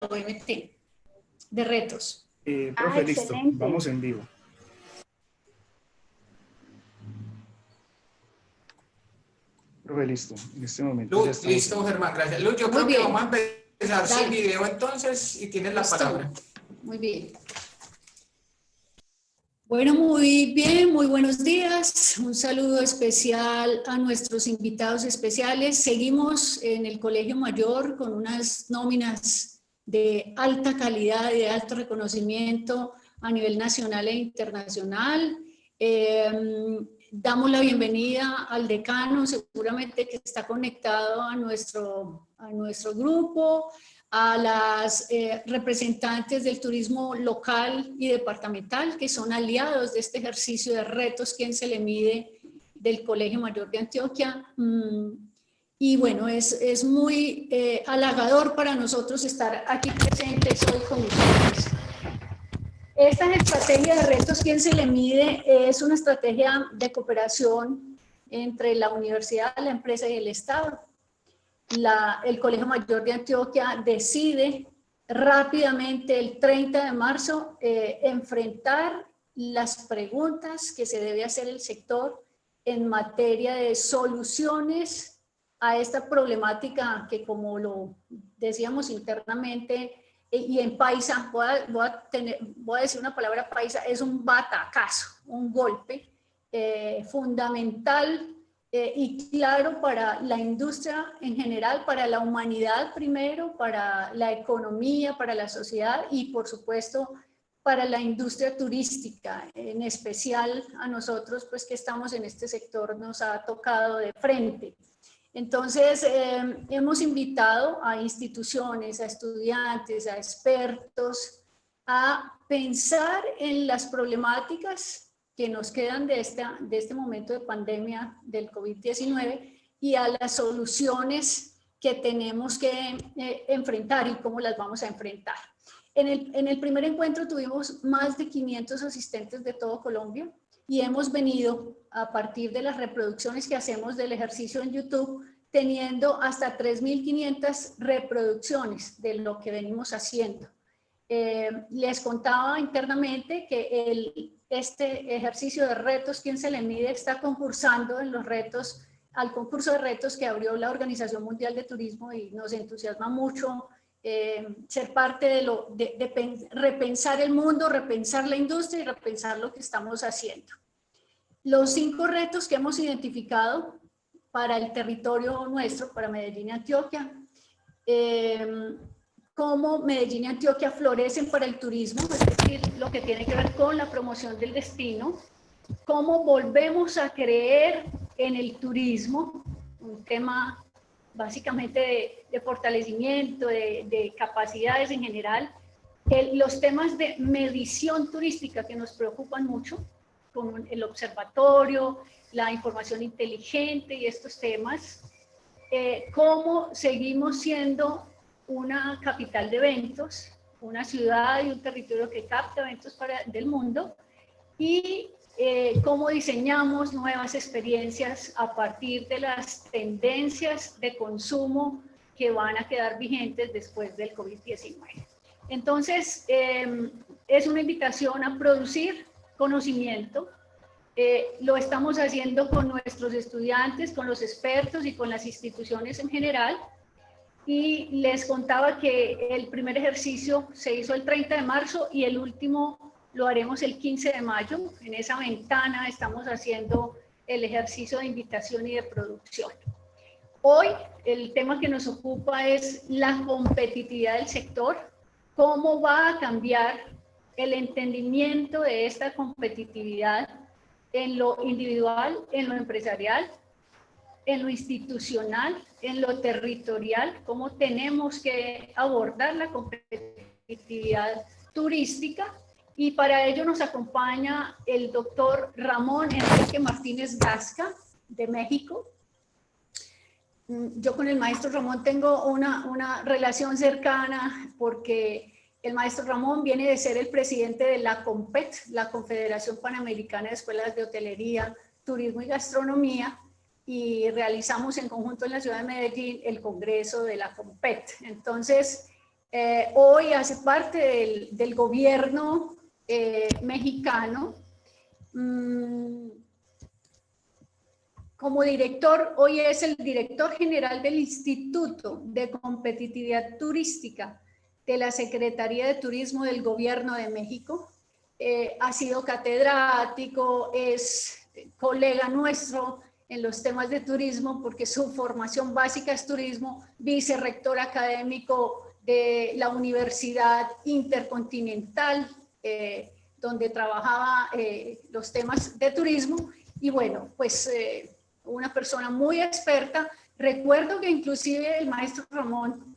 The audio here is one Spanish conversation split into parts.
OMT de retos. Profe, listo, excelente. vamos en vivo. Profe, listo, en este momento ya Luz, estamos listo, en... Germán, gracias. Luz, yo Muy creo que bien. vamos a empezar sin Dale. video entonces y tienes la Listo. palabra. Muy bien. Bueno, muy bien, muy buenos días. Un saludo especial a nuestros invitados especiales. Seguimos en el Colegio Mayor con unas nóminas de alta calidad y de alto reconocimiento a nivel nacional e internacional. Damos la bienvenida al decano, seguramente que está conectado a nuestro grupo, a las representantes del turismo local y departamental, que son aliados de este ejercicio de retos, ¿quién se le mide?, del Colegio Mayor de Antioquia. Y bueno, es muy halagador para nosotros estar aquí presentes hoy con ustedes. Esta estrategia de retos, ¿quién se le mide?, es una estrategia de cooperación entre la universidad, la empresa y el Estado. El Colegio Mayor de Antioquia decide rápidamente el 30 de marzo enfrentar las preguntas que se debe hacer el sector en materia de soluciones a esta problemática que, como lo decíamos internamente, y en paisa, voy a decir una palabra paisa, es un batacazo, un golpe fundamental y claro para la industria en general, para la humanidad primero, para la economía, para la sociedad y por supuesto para la industria turística, en especial a nosotros pues que estamos en este sector nos ha tocado de frente. Entonces hemos invitado a instituciones, a estudiantes, a expertos a pensar en las problemáticas que nos quedan de este momento de pandemia del COVID-19 y a las soluciones que tenemos que enfrentar y cómo las vamos a enfrentar. En el primer encuentro tuvimos más de 500 asistentes de todo Colombia y hemos venido a partir de las reproducciones que hacemos del ejercicio en YouTube teniendo hasta 3.500 reproducciones de lo que venimos haciendo. Les contaba internamente que este ejercicio de retos, ¿quién se le mide?, está concursando en los retos, al concurso de retos que abrió la Organización Mundial de Turismo y nos entusiasma mucho ser parte de repensar el mundo, repensar la industria y repensar lo que estamos haciendo. Los 5 retos que hemos identificado para el territorio nuestro, para Medellín y Antioquia, cómo Medellín y Antioquia florecen para el turismo, es decir, lo que tiene que ver con la promoción del destino, cómo volvemos a creer en el turismo, un tema básicamente de fortalecimiento, de capacidades en general, los temas de medición turística que nos preocupan mucho, con el observatorio, la información inteligente y estos temas, cómo seguimos siendo una capital de eventos, una ciudad y un territorio que capta eventos del mundo, y cómo diseñamos nuevas experiencias a partir de las tendencias de consumo que van a quedar vigentes después del COVID-19. Entonces, es una invitación a producir conocimiento. Lo estamos haciendo con nuestros estudiantes, con los expertos y con las instituciones en general. Y les contaba que el primer ejercicio se hizo el 30 de marzo y el último lo haremos el 15 de mayo. En esa ventana estamos haciendo el ejercicio de invitación y de producción. Hoy el tema que nos ocupa es la competitividad del sector, cómo va a cambiar el entendimiento de esta competitividad en lo individual, en lo empresarial, en lo institucional, en lo territorial, cómo tenemos que abordar la competitividad turística. Y para ello nos acompaña el doctor Ramón Enrique Martínez Gasca, de México. Yo con el maestro Ramón tengo una relación cercana porque el maestro Ramón viene de ser el presidente de la COMPET, la Confederación Panamericana de Escuelas de Hotelería, Turismo y Gastronomía, y realizamos en conjunto en la ciudad de Medellín el congreso de la COMPET. Entonces, Hoy hace parte del gobierno mexicano. Como director, hoy es el director general del Instituto de Competitividad Turística de la Secretaría de Turismo del Gobierno de México. Ha sido catedrático, es colega nuestro en los temas de turismo porque su formación básica es turismo, vicerrector académico de la Universidad Intercontinental, donde trabajaba los temas de turismo. Y bueno, pues una persona muy experta. Recuerdo que inclusive el maestro Ramón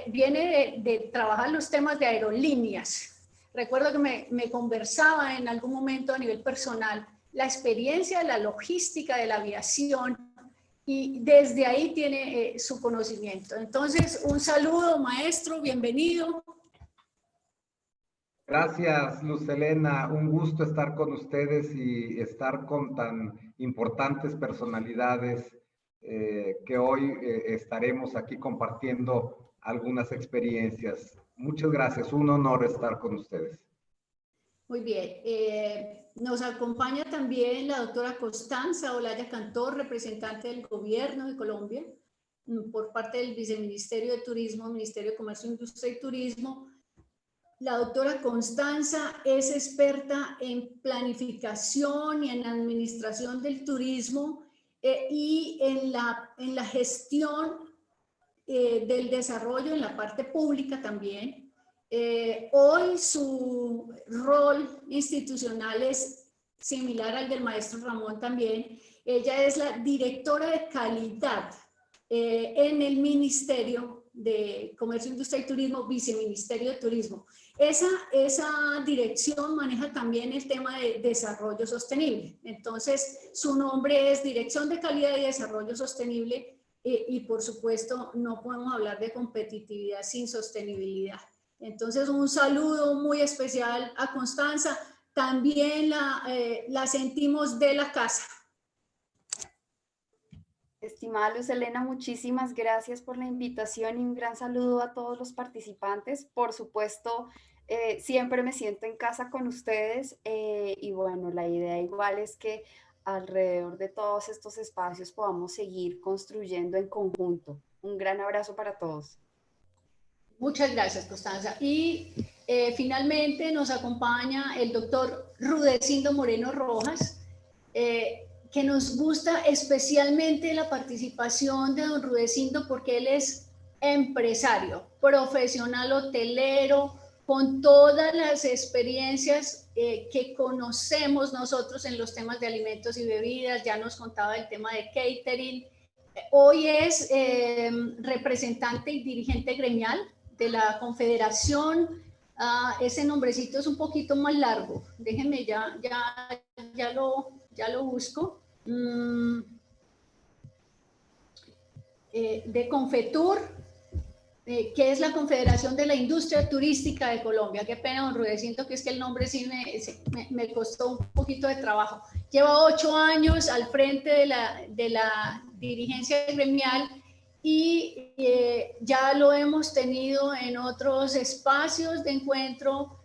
viene de trabajar los temas de aerolíneas. Recuerdo que me conversaba en algún momento a nivel personal la experiencia de la logística de la aviación y desde ahí tiene su conocimiento. Entonces, un saludo, maestro, bienvenido. Gracias, Luz Helena. Un gusto estar con ustedes y estar con tan importantes personalidades que hoy estaremos aquí compartiendo algunas experiencias. Muchas gracias. Un honor estar con ustedes. Muy bien. Nos acompaña también la doctora Constanza Olaya Cantor, representante del Gobierno de Colombia, por parte del Viceministerio de Turismo, Ministerio de Comercio, Industria y Turismo. La doctora Constanza es experta en planificación y en administración del turismo y en la gestión del desarrollo en la parte pública también. Hoy su rol institucional es similar al del maestro Ramón también. Ella es la directora de calidad en el Ministerio de Comercio, Industria y Turismo, Viceministerio de Turismo. Esa dirección maneja también el tema de desarrollo sostenible. Entonces, su nombre es Dirección de Calidad y Desarrollo Sostenible y por supuesto, no podemos hablar de competitividad sin sostenibilidad. Entonces, un saludo muy especial a Constanza. También la sentimos de la casa. Estimada Luz Helena, muchísimas gracias por la invitación y un gran saludo a todos los participantes. Por supuesto, siempre me siento en casa con ustedes y bueno, la idea igual es que alrededor de todos estos espacios podamos seguir construyendo en conjunto. Un gran abrazo para todos. Muchas gracias, Constanza. Y finalmente nos acompaña el doctor Rudecindo Moreno Rojas, que nos gusta especialmente la participación de don Rudecindo porque él es empresario, profesional hotelero, con todas las experiencias que conocemos nosotros en los temas de alimentos y bebidas. Ya nos contaba el tema de catering. Hoy es representante y dirigente gremial de la Confederación. Ese nombrecito es un poquito más largo. Déjenme, ya lo busco. De Confetur, que es la Confederación de la Industria Turística de Colombia. Qué pena, don Rudecindo, que es que el nombre sí me costó un poquito de trabajo. Lleva 8 años al frente de la dirigencia gremial y ya lo hemos tenido en otros espacios de encuentro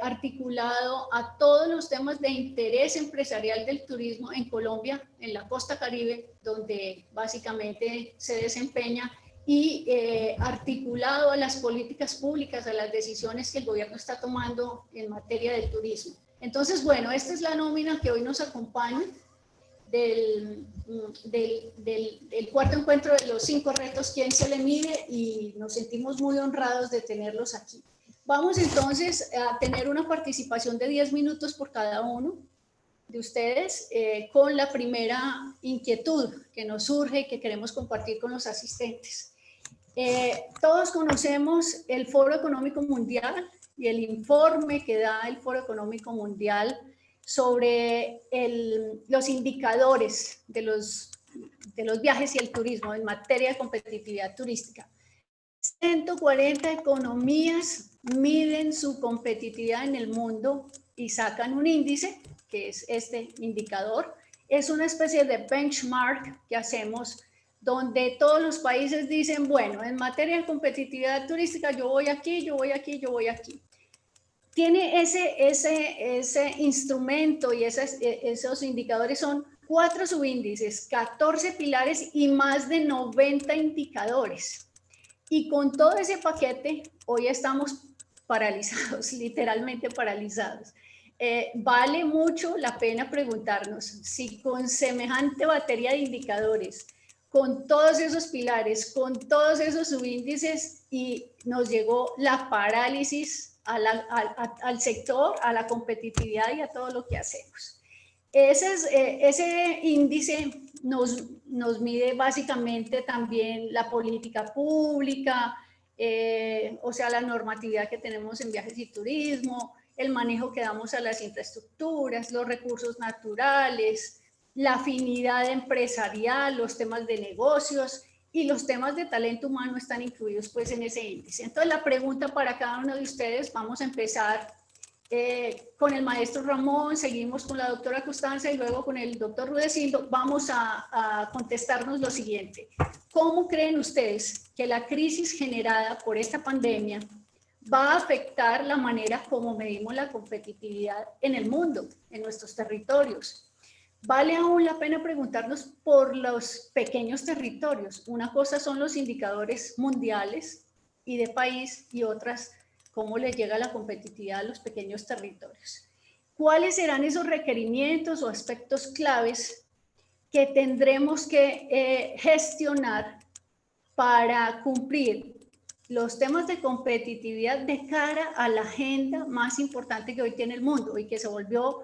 articulado a todos los temas de interés empresarial del turismo en Colombia, en la costa Caribe, donde básicamente se desempeña, y articulado a las políticas públicas, a las decisiones que el gobierno está tomando en materia de turismo. Entonces, bueno, esta es la nómina que hoy nos acompaña del cuarto encuentro de los 5 retos, ¿quién se le mide? Y nos sentimos muy honrados de tenerlos aquí. Vamos entonces a tener una participación de 10 minutos por cada uno de ustedes con la primera inquietud que nos surge y que queremos compartir con los asistentes. Todos conocemos el Foro Económico Mundial y el informe que da el Foro Económico Mundial sobre los indicadores de los viajes y el turismo en materia de competitividad turística. 140 economías miden su competitividad en el mundo y sacan un índice, que es este indicador. Es una especie de benchmark que hacemos donde todos los países dicen, bueno, en materia de competitividad turística yo voy aquí, yo voy aquí, yo voy aquí. Tiene ese instrumento y esos indicadores son 4 subíndices, 14 pilares y más de 90 indicadores. Y con todo ese paquete, hoy estamos paralizados, literalmente paralizados. Vale mucho la pena preguntarnos si con semejante batería de indicadores, con todos esos pilares, con todos esos subíndices, y nos llegó la parálisis al sector, a la competitividad y a todo lo que hacemos. Ese índice nos mide básicamente también la política pública, o sea, la normatividad que tenemos en viajes y turismo, el manejo que damos a las infraestructuras, los recursos naturales, la afinidad empresarial, los temas de negocios y los temas de talento humano están incluidos pues en ese índice. Entonces la pregunta para cada uno de ustedes, vamos a empezar con el maestro Ramón, seguimos con la doctora Constanza y luego con el doctor Rudecindo. Vamos a contestarnos lo siguiente. ¿Cómo creen ustedes que la crisis generada por esta pandemia va a afectar la manera como medimos la competitividad en el mundo, en nuestros territorios? Vale aún la pena preguntarnos por los pequeños territorios. Una cosa son los indicadores mundiales y de país, y otras, cómo le llega la competitividad a los pequeños territorios. ¿Cuáles serán esos requerimientos o aspectos claves que tendremos que gestionar para cumplir los temas de competitividad de cara a la agenda más importante que hoy tiene el mundo y que se volvió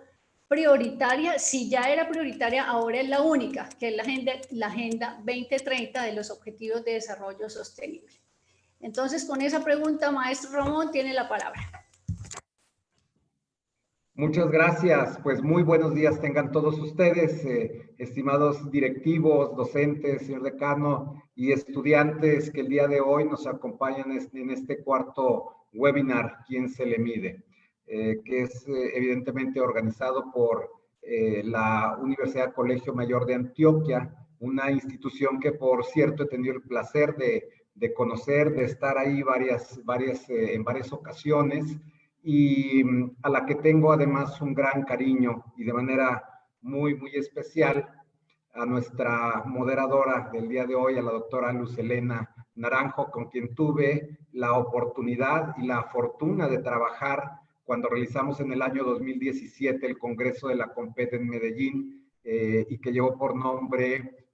prioritaria? Si ya era prioritaria, ahora es la única, que es la Agenda 2030 de los Objetivos de Desarrollo Sostenible. Entonces, con esa pregunta, maestro Ramón, tiene la palabra. Muchas gracias. Pues muy buenos días tengan todos ustedes, estimados directivos, docentes, señor decano y estudiantes que el día de hoy nos acompañan en este cuarto webinar, ¿Quién se le mide?, que es evidentemente organizado por la Universidad Colegio Mayor de Antioquia, una institución que, por cierto, he tenido el placer de conocer, de estar ahí en varias ocasiones, y a la que tengo además un gran cariño, y de manera muy, muy especial a nuestra moderadora del día de hoy, a la doctora Luz Helena Naranjo, con quien tuve la oportunidad y la fortuna de trabajar cuando realizamos en el año 2017 el Congreso de la CONPET en Medellín, y que llevó por nombre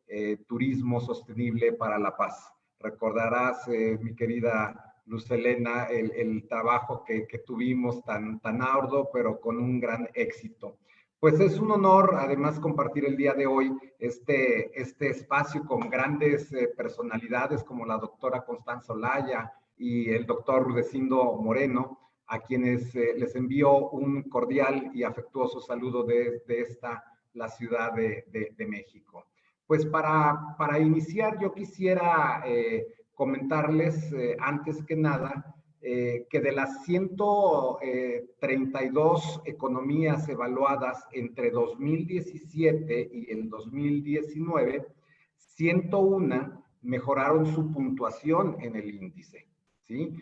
Turismo Sostenible para la Paz. Recordarás, mi querida Luz Helena, el trabajo que tuvimos tan arduo, pero con un gran éxito. Pues es un honor, además, compartir el día de hoy este espacio con grandes personalidades como la doctora Constanza Olaya y el doctor Rudecindo Moreno, a quienes les envío un cordial y afectuoso saludo desde la Ciudad de México. Pues para iniciar, yo quisiera comentarles, antes que nada, que de las 132 economías evaluadas entre 2017 y el 2019, 101 mejoraron su puntuación en el índice, ¿sí?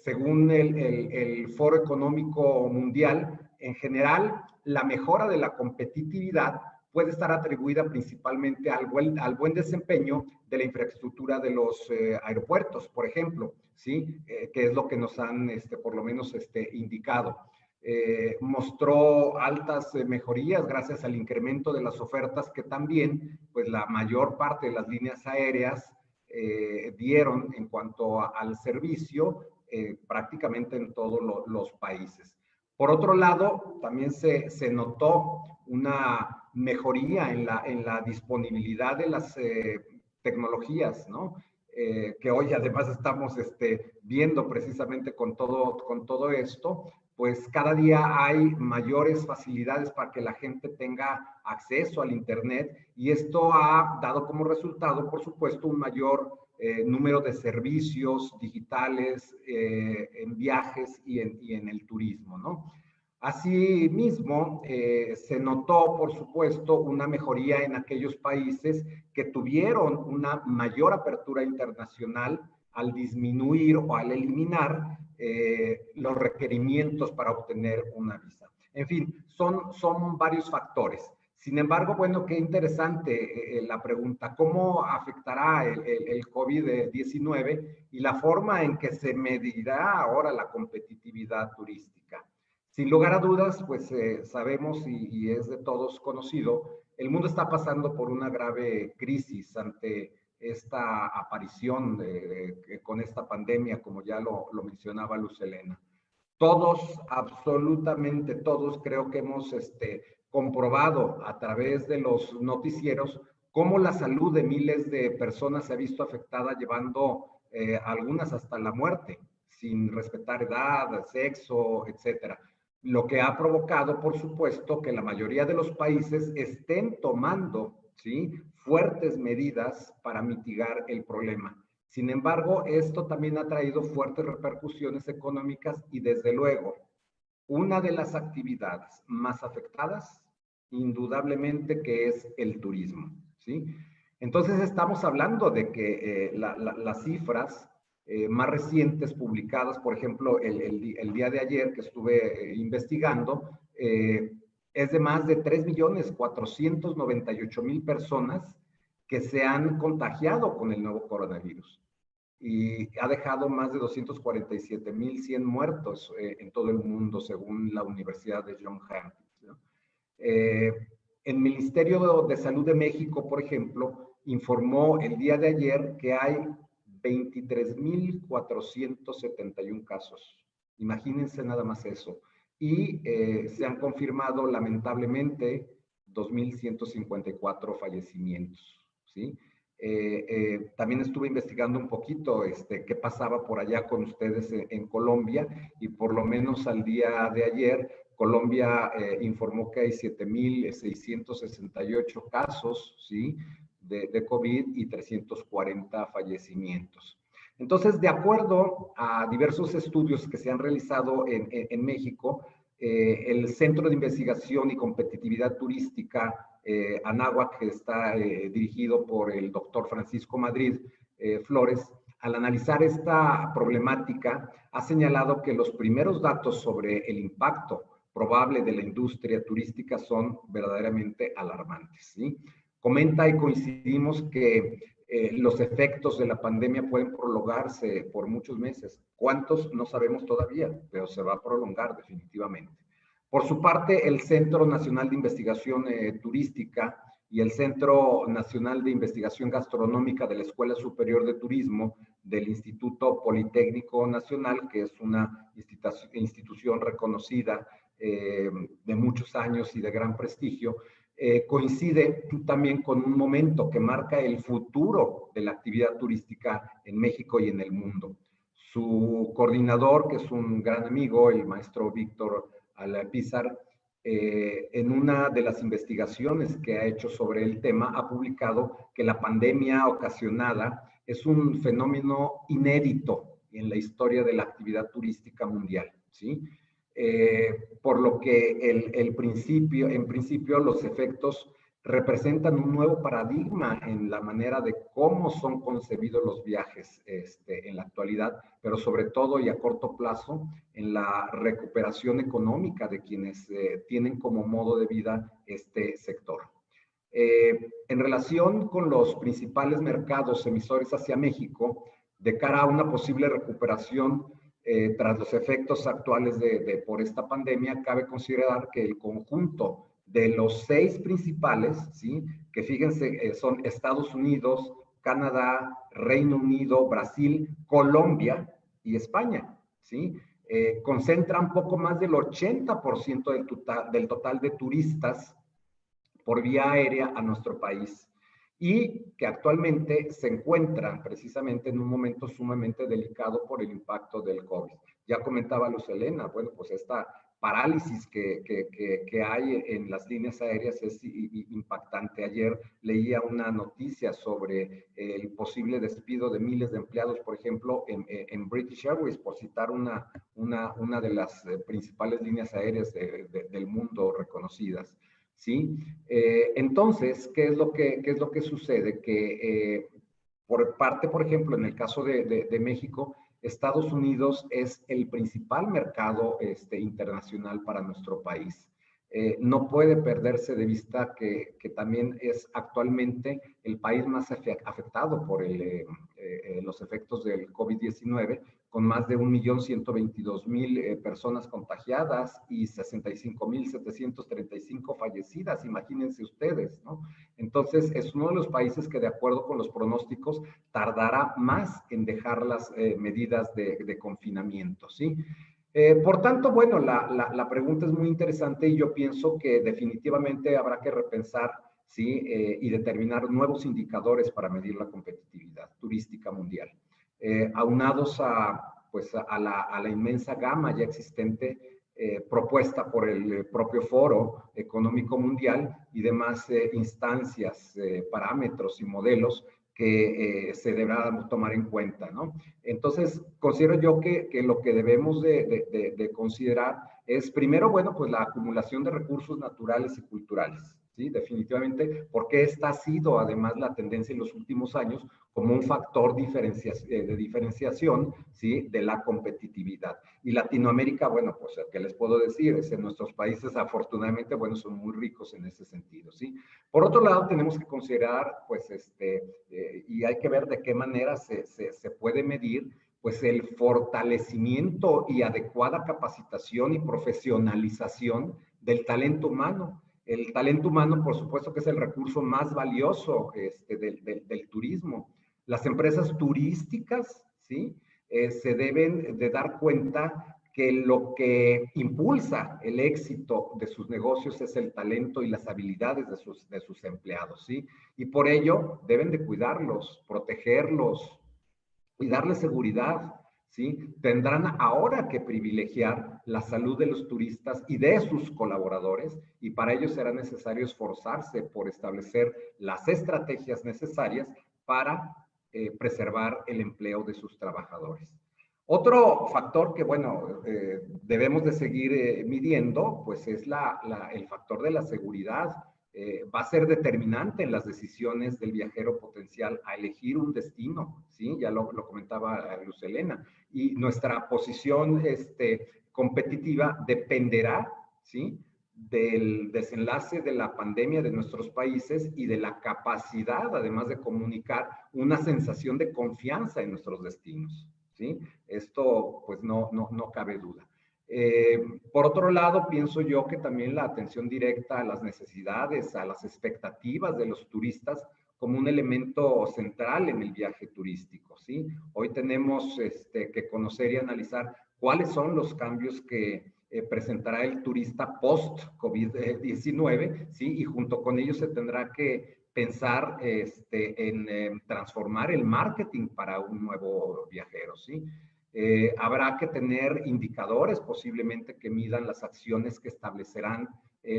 Según el Foro Económico Mundial, en general, la mejora de la competitividad puede estar atribuida principalmente al buen desempeño de la infraestructura de los aeropuertos, por ejemplo, ¿sí? Que es lo que nos han, por lo menos, indicado. Mostró altas mejorías gracias al incremento de las ofertas que también, pues, la mayor parte de las líneas aéreas dieron en cuanto al servicio, prácticamente en todos los países. Por otro lado, también se notó una mejoría en la disponibilidad de las tecnologías, ¿no? Que hoy además estamos viendo precisamente con todo esto, pues cada día hay mayores facilidades para que la gente tenga acceso al Internet, y esto ha dado como resultado, por supuesto, un mayor número de servicios digitales en viajes y en el turismo, ¿no? Asimismo, se notó, por supuesto, una mejoría en aquellos países que tuvieron una mayor apertura internacional al disminuir o al eliminar los requerimientos para obtener una visa. En fin, son varios factores. Sin embargo, bueno, qué interesante la pregunta, ¿cómo afectará el COVID-19 y la forma en que se medirá ahora la competitividad turística? Sin lugar a dudas, pues sabemos y es de todos conocido, el mundo está pasando por una grave crisis ante esta aparición con esta pandemia, como ya lo mencionaba Luz Helena. Todos, absolutamente todos, creo que hemos comprobado a través de los noticieros cómo la salud de miles de personas se ha visto afectada, llevando algunas hasta la muerte, sin respetar edad, sexo, etcétera. Lo que ha provocado, por supuesto, que la mayoría de los países estén tomando, ¿sí?, fuertes medidas para mitigar el problema. Sin embargo, esto también ha traído fuertes repercusiones económicas y, desde luego, una de las actividades más afectadas, indudablemente, que es el turismo, ¿sí? Entonces, estamos hablando de que las cifras más recientes publicadas, por ejemplo, el día de ayer que estuve investigando, es de más de 3.498.000 personas que se han contagiado con el nuevo coronavirus y ha dejado más de 247.100 muertos en todo el mundo, según la Universidad de Johns Hopkins, ¿no? El Ministerio de Salud de México, por ejemplo, informó el día de ayer que hay 23.471 casos. Imagínense nada más eso. Y se han confirmado, lamentablemente, 2.154 fallecimientos, ¿sí? También estuve investigando un poquito qué pasaba por allá con ustedes en Colombia, y por lo menos al día de ayer, Colombia informó que hay 7.668 casos, ¿sí?, de COVID y 340 fallecimientos. Entonces, de acuerdo a diversos estudios que se han realizado en México, el Centro de Investigación y Competitividad Turística, Anáhuac, que está dirigido por el doctor Francisco Madrid Flores, al analizar esta problemática, ha señalado que los primeros datos sobre el impacto probable de la industria turística son verdaderamente alarmantes, ¿sí? Comenta, y coincidimos, que los efectos de la pandemia pueden prolongarse por muchos meses. ¿Cuántos? No sabemos todavía, pero se va a prolongar definitivamente. Por su parte, el Centro Nacional de Investigación Turística y el Centro Nacional de Investigación Gastronómica de la Escuela Superior de Turismo del Instituto Politécnico Nacional, que es una institución reconocida de muchos años y de gran prestigio, coincide también con un momento que marca el futuro de la actividad turística en México y en el mundo. Su coordinador, que es un gran amigo, el maestro Víctor Alpizar, en una de las investigaciones que ha hecho sobre el tema, ha publicado que la pandemia ocasionada es un fenómeno inédito en la historia de la actividad turística mundial, ¿sí? Por lo que en principio los efectos representan un nuevo paradigma en la manera de cómo son concebidos los viajes en la actualidad, pero sobre todo y a corto plazo en la recuperación económica de quienes tienen como modo de vida este sector. En relación con los principales mercados emisores hacia México, de cara a una posible recuperación tras los efectos actuales por esta pandemia, cabe considerar que el conjunto de los 6 principales, ¿sí?, que fíjense, son Estados Unidos, Canadá, Reino Unido, Brasil, Colombia y España, ¿sí?, concentran poco más del 80% del total de turistas por vía aérea a nuestro país, y que actualmente se encuentran precisamente en un momento sumamente delicado por el impacto del COVID. Ya comentaba Luz Helena, bueno, pues esta parálisis que hay en las líneas aéreas es impactante. Ayer leía una noticia sobre el posible despido de miles de empleados, por ejemplo, en British Airways, por citar una de las principales líneas aéreas del mundo reconocidas, ¿sí? Entonces, ¿qué es lo que sucede? Que por parte, por ejemplo, en el caso de México, Estados Unidos es el principal mercado internacional para nuestro país. No puede perderse de vista que también es actualmente el país más afectado por los efectos del COVID-19, con más de 1.122.000 personas contagiadas y 65.735 fallecidas, imagínense ustedes, ¿no? Entonces, es uno de los países que, de acuerdo con los pronósticos, tardará más en dejar las medidas de confinamiento, ¿sí? Por tanto, bueno, la pregunta es muy interesante y yo pienso que definitivamente habrá que repensar, ¿sí? Y determinar nuevos indicadores para medir la competitividad turística mundial. Aunados pues a la inmensa gama ya existente propuesta por el propio Foro Económico Mundial y demás instancias, parámetros y modelos que se deberá tomar en cuenta, ¿no? Entonces, considero yo que lo que debemos de considerar es, primero, bueno, pues la acumulación de recursos naturales y culturales, ¿sí? Definitivamente, porque esta ha sido, además, la tendencia en los últimos años como un factor de diferenciación, ¿sí? De la competitividad. Y Latinoamérica, bueno, pues, ¿qué les puedo decir? En nuestros países, afortunadamente, bueno, son muy ricos en ese sentido, ¿sí? Por otro lado, tenemos que considerar, pues, y hay que ver de qué manera se puede medir, pues, el fortalecimiento y adecuada capacitación y profesionalización del talento humano. El talento humano, por supuesto, que es el recurso más valioso del turismo. Las empresas turísticas, ¿sí? Se deben de dar cuenta que lo que impulsa el éxito de sus negocios es el talento y las habilidades de sus empleados, ¿sí? Y por ello deben de cuidarlos, protegerlos y darles seguridad, ¿sí? Tendrán ahora que privilegiar la salud de los turistas y de sus colaboradores, y para ello será necesario esforzarse por establecer las estrategias necesarias para preservar el empleo de sus trabajadores. Otro factor que, bueno, debemos de seguir midiendo, pues es el factor de la seguridad. Va a ser determinante en las decisiones del viajero potencial a elegir un destino, ¿sí? Ya lo comentaba Luz Helena. Y nuestra posición competitiva dependerá, ¿sí? Del desenlace de la pandemia de nuestros países y de la capacidad, además de comunicar, una sensación de confianza en nuestros destinos, ¿sí? Esto, pues, no cabe duda. Por otro lado, pienso yo que también la atención directa a las necesidades, a las expectativas de los turistas como un elemento central en el viaje turístico, ¿sí? Hoy tenemos que conocer y analizar cuáles son los cambios que presentará el turista post-COVID-19, ¿sí? Y junto con ello se tendrá que pensar en transformar el marketing para un nuevo viajero, ¿sí? Habrá que tener indicadores posiblemente que midan las acciones que establecerán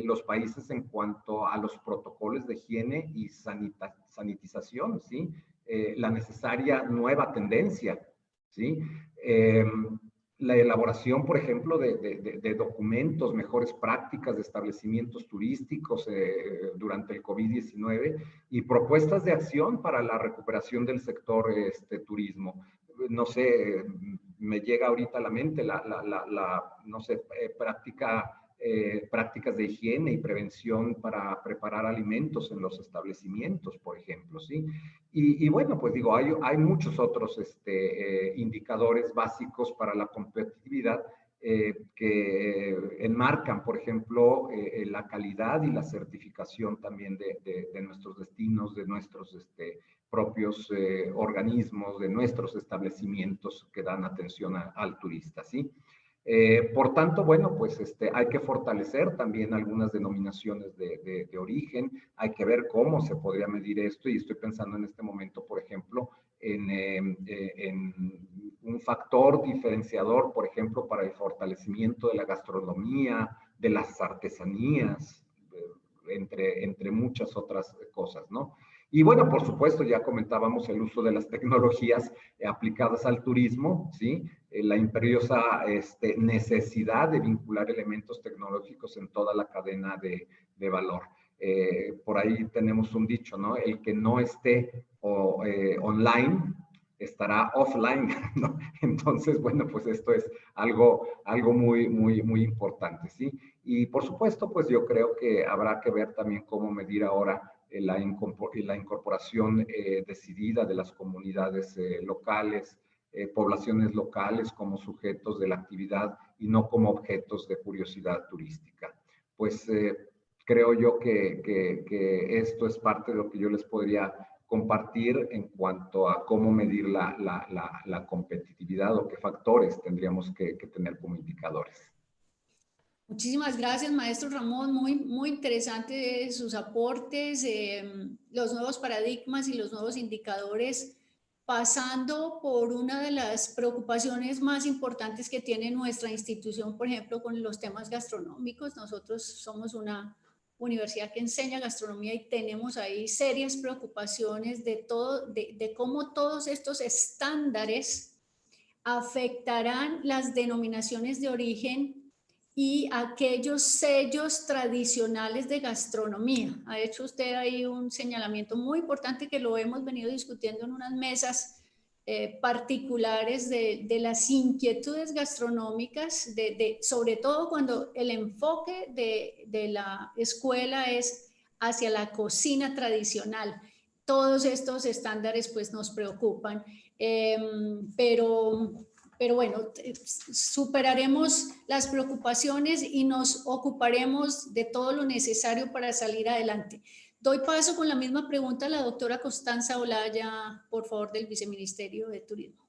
los países en cuanto a los protocolos de higiene y sanitización, ¿sí? La necesaria nueva tendencia, ¿sí? La elaboración, por ejemplo, de documentos, mejores prácticas de establecimientos turísticos durante el COVID-19 y propuestas de acción para la recuperación del sector turismo. No sé, me llega ahorita a la mente no sé, prácticas de higiene y prevención para preparar alimentos en los establecimientos, por ejemplo, ¿sí? Y bueno, pues digo, hay muchos otros indicadores básicos para la competitividad que enmarcan, por ejemplo, la calidad y la certificación también de nuestros destinos, de nuestros propios organismos, de nuestros establecimientos que dan atención al turista, ¿sí? Por tanto, bueno, pues hay que fortalecer también algunas denominaciones de origen, hay que ver cómo se podría medir esto, y estoy pensando en este momento, por ejemplo, en un factor diferenciador, por ejemplo, para el fortalecimiento de la gastronomía, de las artesanías, entre muchas otras cosas, ¿no? Y bueno, por supuesto, ya comentábamos el uso de las tecnologías aplicadas al turismo, ¿sí? La imperiosa necesidad de vincular elementos tecnológicos en toda la cadena de valor. Por ahí tenemos un dicho, ¿no? El que no esté online estará offline, ¿no? Entonces, bueno, pues esto es algo muy importante, ¿sí? Y por supuesto, pues yo creo que habrá que ver también cómo medir ahora la incorporación decidida de las comunidades locales, poblaciones locales como sujetos de la actividad y no como objetos de curiosidad turística. Pues creo yo que esto es parte de lo que yo les podría compartir en cuanto a cómo medir la competitividad o qué factores tendríamos que tener como indicadores. Muchísimas gracias, maestro Ramón. Muy interesante sus aportes, los nuevos paradigmas y los nuevos indicadores, pasando por una de las preocupaciones más importantes que tiene nuestra institución, por ejemplo, con los temas gastronómicos. Nosotros somos una universidad que enseña gastronomía y tenemos ahí serias preocupaciones de cómo todos estos estándares afectarán las denominaciones de origen y aquellos sellos tradicionales de gastronomía. Ha hecho usted ahí un señalamiento muy importante que lo hemos venido discutiendo en unas mesas particulares de las inquietudes gastronómicas, sobre todo cuando el enfoque de la escuela es hacia la cocina tradicional. Todos estos estándares pues nos preocupan, pero bueno, superaremos las preocupaciones y nos ocuparemos de todo lo necesario para salir adelante. Doy paso con la misma pregunta a la doctora Constanza Olaya, por favor, del Viceministerio de Turismo.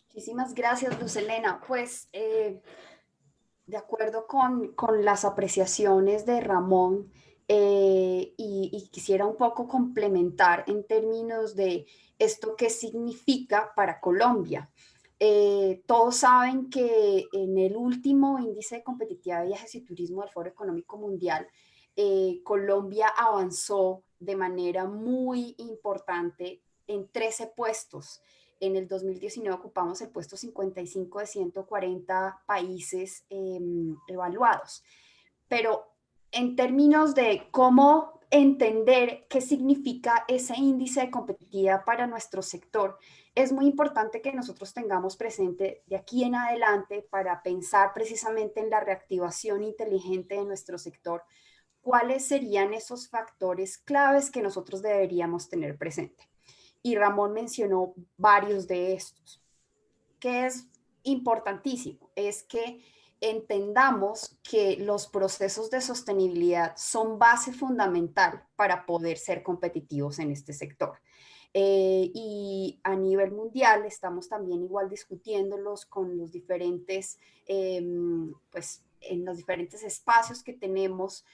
Muchísimas gracias, Luz Helena. Pues, de acuerdo con las apreciaciones de Ramón, y quisiera un poco complementar en términos de esto qué significa para Colombia. Todos saben que en el último índice de competitividad de viajes y turismo del Foro Económico Mundial, Colombia avanzó de manera muy importante en 13 puestos. En el 2019 ocupamos el puesto 55 de 140 países evaluados. Pero en términos de cómo entender qué significa ese índice de competitividad para nuestro sector, es muy importante que nosotros tengamos presente de aquí en adelante para pensar precisamente en la reactivación inteligente de nuestro sector, cuáles serían esos factores claves que nosotros deberíamos tener presente. Y Ramón mencionó varios de estos, que es importantísimo, es que entendamos que los procesos de sostenibilidad son base fundamental para poder ser competitivos en este sector. Y a nivel mundial estamos también igual discutiéndolos con los diferentes, pues en los diferentes espacios que tenemos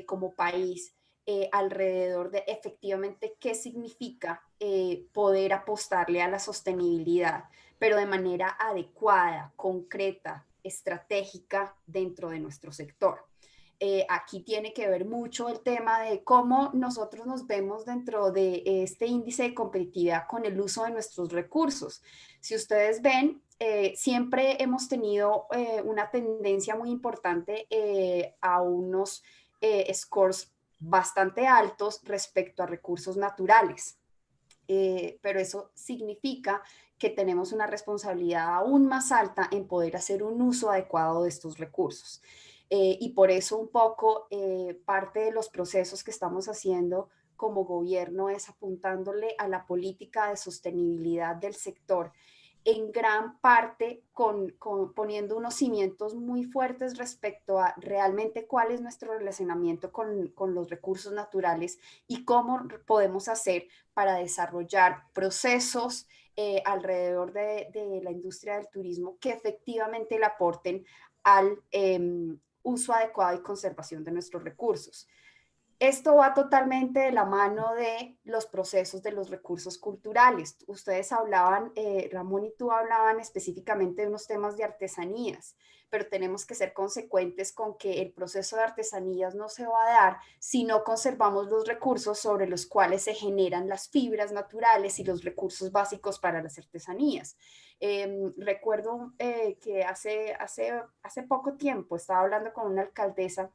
como país, alrededor de efectivamente qué significa poder apostarle a la sostenibilidad, pero de manera adecuada, concreta, estratégica dentro de nuestro sector. Aquí tiene que ver mucho el tema de cómo nosotros nos vemos dentro de este índice de competitividad con el uso de nuestros recursos. Si ustedes ven, siempre hemos tenido una tendencia muy importante a unos scores bastante altos respecto a recursos naturales. Pero eso significa que tenemos una responsabilidad aún más alta en poder hacer un uso adecuado de estos recursos. Y por eso un poco parte de los procesos que estamos haciendo como gobierno es apuntándole a la política de sostenibilidad del sector, en gran parte poniendo unos cimientos muy fuertes respecto a realmente cuál es nuestro relacionamiento con los recursos naturales y cómo podemos hacer para desarrollar procesos alrededor de la industria del turismo que efectivamente le aporten al uso adecuado y conservación de nuestros recursos. Esto va totalmente de la mano de los procesos de los recursos culturales. Ustedes hablaban, Ramón y tú hablaban específicamente de unos temas de artesanías, pero tenemos que ser consecuentes con que el proceso de artesanías no se va a dar si no conservamos los recursos sobre los cuales se generan las fibras naturales y los recursos básicos para las artesanías. Recuerdo que hace poco tiempo estaba hablando con una alcaldesa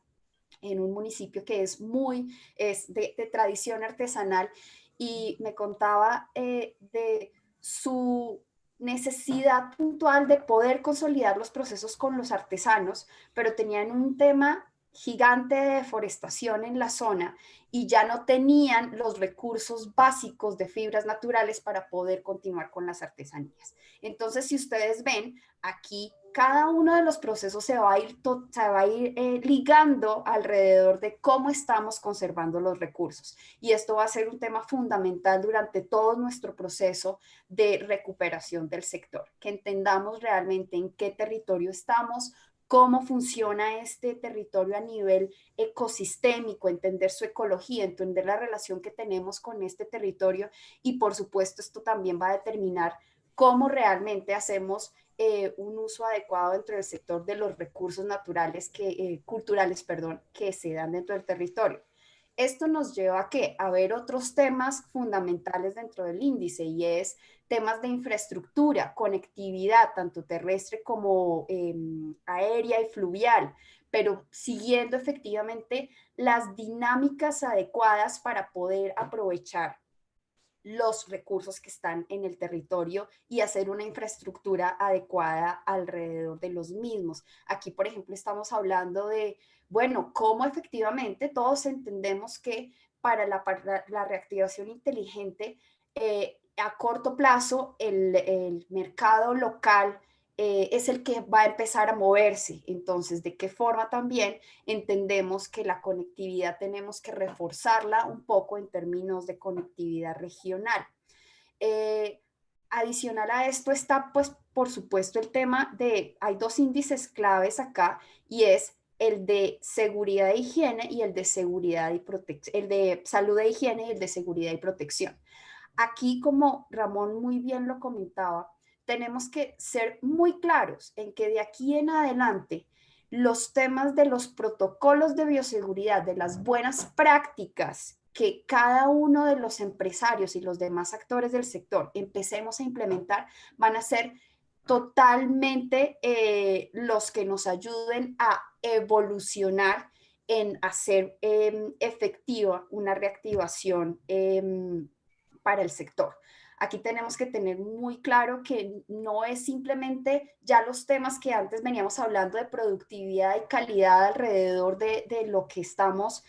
en un municipio que es de tradición artesanal, y me contaba de su necesidad puntual de poder consolidar los procesos con los artesanos, pero tenían un tema gigante de deforestación en la zona y ya no tenían los recursos básicos de fibras naturales para poder continuar con las artesanías. Entonces, si ustedes ven, aquí cada uno de los procesos se va a ir ligando alrededor de cómo estamos conservando los recursos. Y esto va a ser un tema fundamental durante todo nuestro proceso de recuperación del sector, que entendamos realmente en qué territorio estamos, cómo funciona este territorio a nivel ecosistémico, entender su ecología, entender la relación que tenemos con este territorio, y por supuesto esto también va a determinar cómo realmente hacemos un uso adecuado dentro del sector de los recursos naturales culturales, que se dan dentro del territorio. Esto nos lleva a ¿qué? A ver otros temas fundamentales dentro del índice, y es temas de infraestructura, conectividad, tanto terrestre como aérea y fluvial, pero siguiendo efectivamente las dinámicas adecuadas para poder aprovechar los recursos que están en el territorio y hacer una infraestructura adecuada alrededor de los mismos. Aquí, por ejemplo, estamos hablando de, bueno, cómo efectivamente todos entendemos que para la reactivación inteligente, a corto plazo, el mercado local es el que va a empezar a moverse. Entonces, ¿de qué forma también entendemos que la conectividad tenemos que reforzarla un poco en términos de conectividad regional? Adicional a esto está, pues, por supuesto, el tema hay dos índices claves acá, y es el de seguridad e higiene y el de seguridad y protección, el de salud e higiene y el de seguridad y protección. Aquí, como Ramón muy bien lo comentaba, tenemos que ser muy claros en que de aquí en adelante los temas de los protocolos de bioseguridad, de las buenas prácticas que cada uno de los empresarios y los demás actores del sector empecemos a implementar, van a ser totalmente los que nos ayuden a evolucionar en hacer efectiva una reactivación para el sector. Aquí tenemos que tener muy claro que no es simplemente ya los temas que antes veníamos hablando de productividad y calidad alrededor de lo que estamos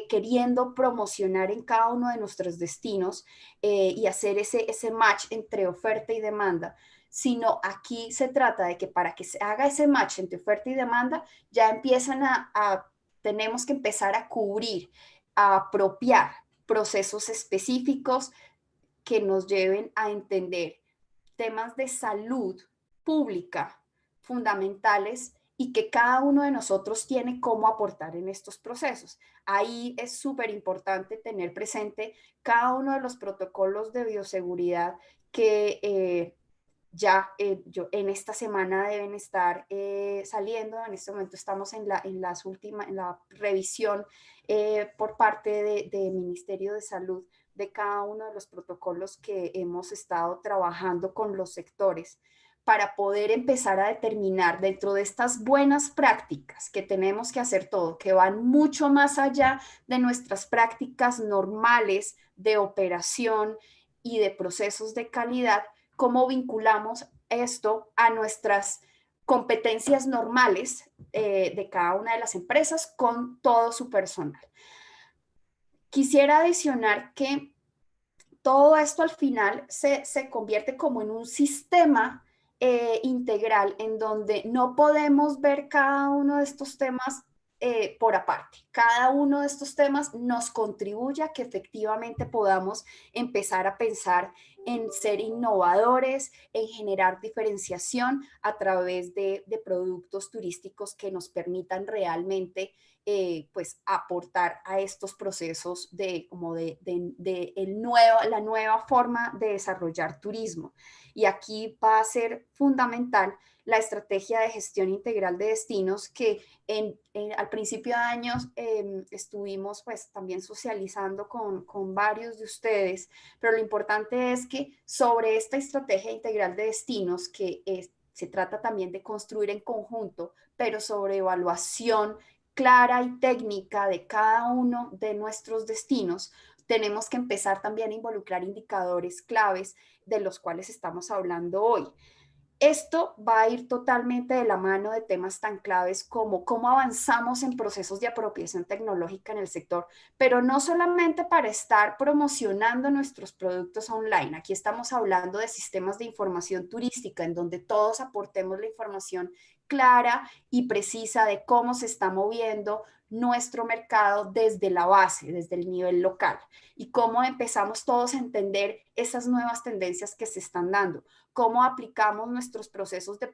queriendo promocionar en cada uno de nuestros destinos y hacer ese match entre oferta y demanda, sino aquí se trata de que para que se haga ese match entre oferta y demanda, ya empiezan tenemos que empezar a cubrir, a apropiar procesos específicos que nos lleven a entender temas de salud pública fundamentales y que cada uno de nosotros tiene cómo aportar en estos procesos. Ahí es súper importante tener presente cada uno de los protocolos de bioseguridad que en esta semana deben estar saliendo. En este momento estamos en la revisión por parte del Ministerio de Salud de cada uno de los protocolos que hemos estado trabajando con los sectores para poder empezar a determinar dentro de estas buenas prácticas que tenemos que hacer todo, que van mucho más allá de nuestras prácticas normales de operación y de procesos de calidad, cómo vinculamos esto a nuestras competencias normales de cada una de las empresas con todo su personal. Quisiera adicionar que todo esto al final se convierte como en un sistema integral en donde no podemos ver cada uno de estos temas por aparte. cada uno de estos temas nos contribuye a que efectivamente podamos empezar a pensar en ser innovadores, en generar diferenciación a través de productos turísticos que nos permitan realmente pues aportar a estos procesos la nueva forma de desarrollar turismo. Y aquí va a ser fundamental la estrategia de gestión integral de destinos que al principio de años estuvimos pues también socializando con varios de ustedes, pero lo importante es que sobre esta estrategia integral de destinos que se trata también de construir en conjunto, pero sobre evaluación clara y técnica de cada uno de nuestros destinos, tenemos que empezar también a involucrar indicadores claves de los cuales estamos hablando hoy. Esto va a ir totalmente de la mano de temas tan claves como cómo avanzamos en procesos de apropiación tecnológica en el sector, pero no solamente para estar promocionando nuestros productos online. Aquí estamos hablando de sistemas de información turística en donde todos aportemos la información clara y precisa de cómo se está moviendo nuestro mercado desde la base, desde el nivel local, y cómo empezamos todos a entender esas nuevas tendencias que se están dando, cómo aplicamos nuestros procesos de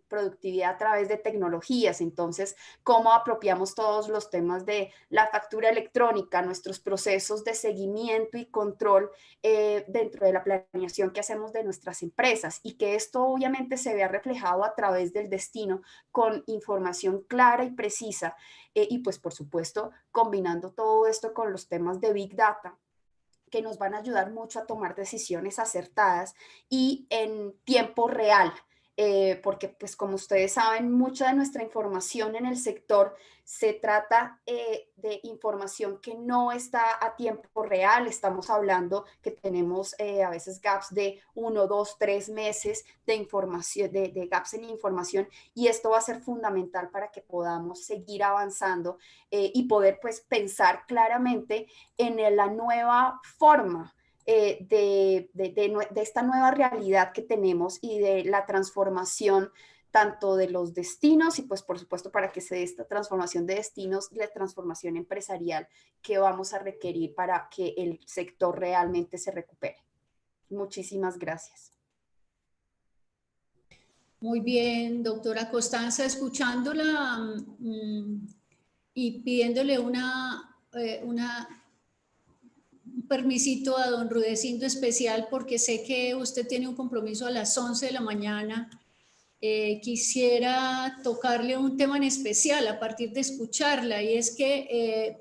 productividad a través de tecnologías, entonces cómo apropiamos todos los temas de la factura electrónica, nuestros procesos de seguimiento y control dentro de la planeación que hacemos de nuestras empresas, y que esto obviamente se vea reflejado a través del destino con información clara y precisa, y pues por supuesto combinando todo esto con los temas de Big Data, que nos van a ayudar mucho a tomar decisiones acertadas y en tiempo real, porque pues como ustedes saben, mucha de nuestra información en el sector se trata de información que no está a tiempo real. Estamos hablando que tenemos a veces gaps de 1, 2, 3 meses de información, de gaps en información, y esto va a ser fundamental para que podamos seguir avanzando y poder pues pensar claramente en la nueva forma de esta nueva realidad que tenemos y de la transformación tanto de los destinos y pues por supuesto para que se dé esta transformación de destinos, la transformación empresarial que vamos a requerir para que el sector realmente se recupere. Muchísimas gracias. Muy bien, doctora Costanza, escuchándola y pidiéndole un permisito a don Rudecindo especial porque sé que usted tiene un compromiso a las 11 de la mañana. Quisiera tocarle un tema en especial a partir de escucharla, y es que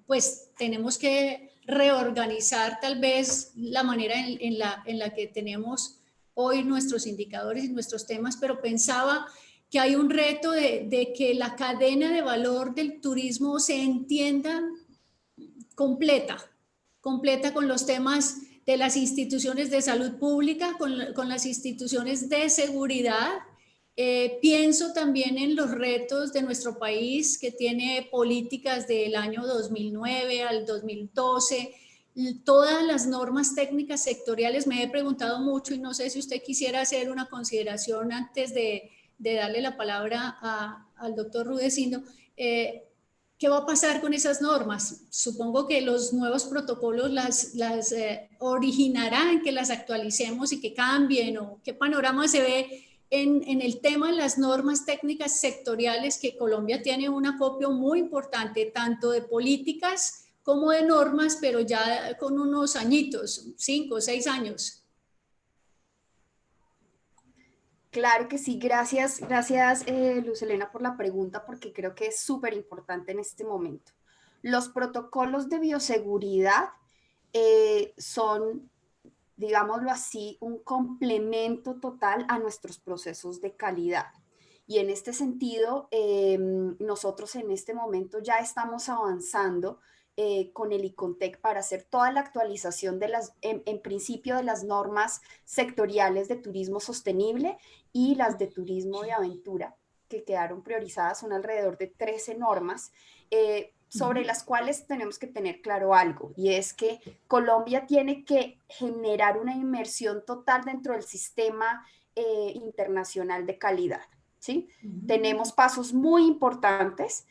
pues tenemos que reorganizar tal vez la manera en la que tenemos hoy nuestros indicadores y nuestros temas, pero pensaba que hay un reto de que la cadena de valor del turismo se entienda completa con los temas de las instituciones de salud pública, con las instituciones de seguridad. Pienso también en los retos de nuestro país, que tiene políticas del año 2009 al 2012, todas las normas técnicas sectoriales. Me he preguntado mucho y no sé si usted quisiera hacer una consideración antes de darle la palabra al doctor Rudecindo. ¿Qué va a pasar con esas normas? Supongo que los nuevos protocolos las originarán, que las actualicemos y que cambien, o qué panorama se ve en el tema de las normas técnicas sectoriales, que Colombia tiene un acopio muy importante, tanto de políticas como de normas, pero ya con unos añitos, 5 o 6 años. Claro que sí, gracias Luz Helena por la pregunta, porque creo que es súper importante en este momento. Los protocolos de bioseguridad son, digámoslo así, un complemento total a nuestros procesos de calidad. Y en este sentido, nosotros en este momento ya estamos avanzando con el ICONTEC para hacer toda la actualización de en principio de las normas sectoriales de turismo sostenible y las de turismo de aventura, que quedaron priorizadas. Son alrededor de 13 normas sobre las cuales tenemos que tener claro algo, y es que Colombia tiene que generar una inmersión total dentro del sistema internacional de calidad, ¿sí? Tenemos pasos muy importantes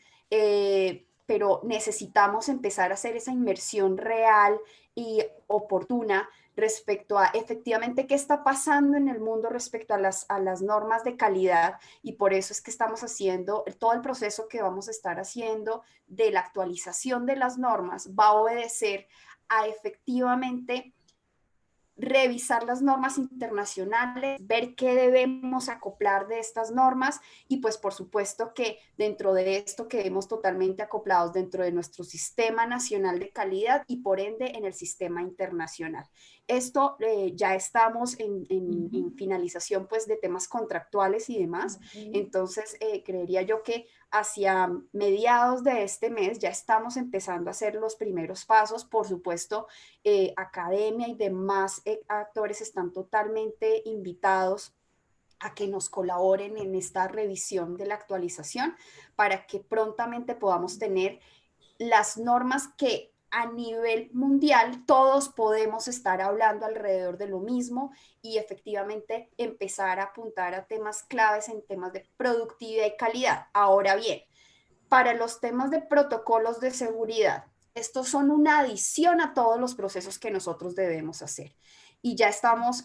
pero necesitamos empezar a hacer esa inmersión real y oportuna respecto a efectivamente qué está pasando en el mundo respecto a las normas de calidad, y por eso es que estamos haciendo todo el proceso que vamos a estar haciendo de la actualización de las normas va a obedecer a efectivamente revisar las normas internacionales, ver qué debemos acoplar de estas normas y pues por supuesto que dentro de esto quedemos totalmente acoplados dentro de nuestro sistema nacional de calidad y por ende en el sistema internacional. Esto ya estamos en finalización pues de temas contractuales y demás, entonces creería yo que hacia mediados de este mes ya estamos empezando a hacer los primeros pasos. Por supuesto, academia y demás actores están totalmente invitados a que nos colaboren en esta revisión de la actualización para que prontamente podamos tener las normas que a nivel mundial todos podemos estar hablando alrededor de lo mismo y efectivamente empezar a apuntar a temas claves en temas de productividad y calidad. Ahora bien, para los temas de protocolos de seguridad, estos son una adición a todos los procesos que nosotros debemos hacer. Y ya estamos,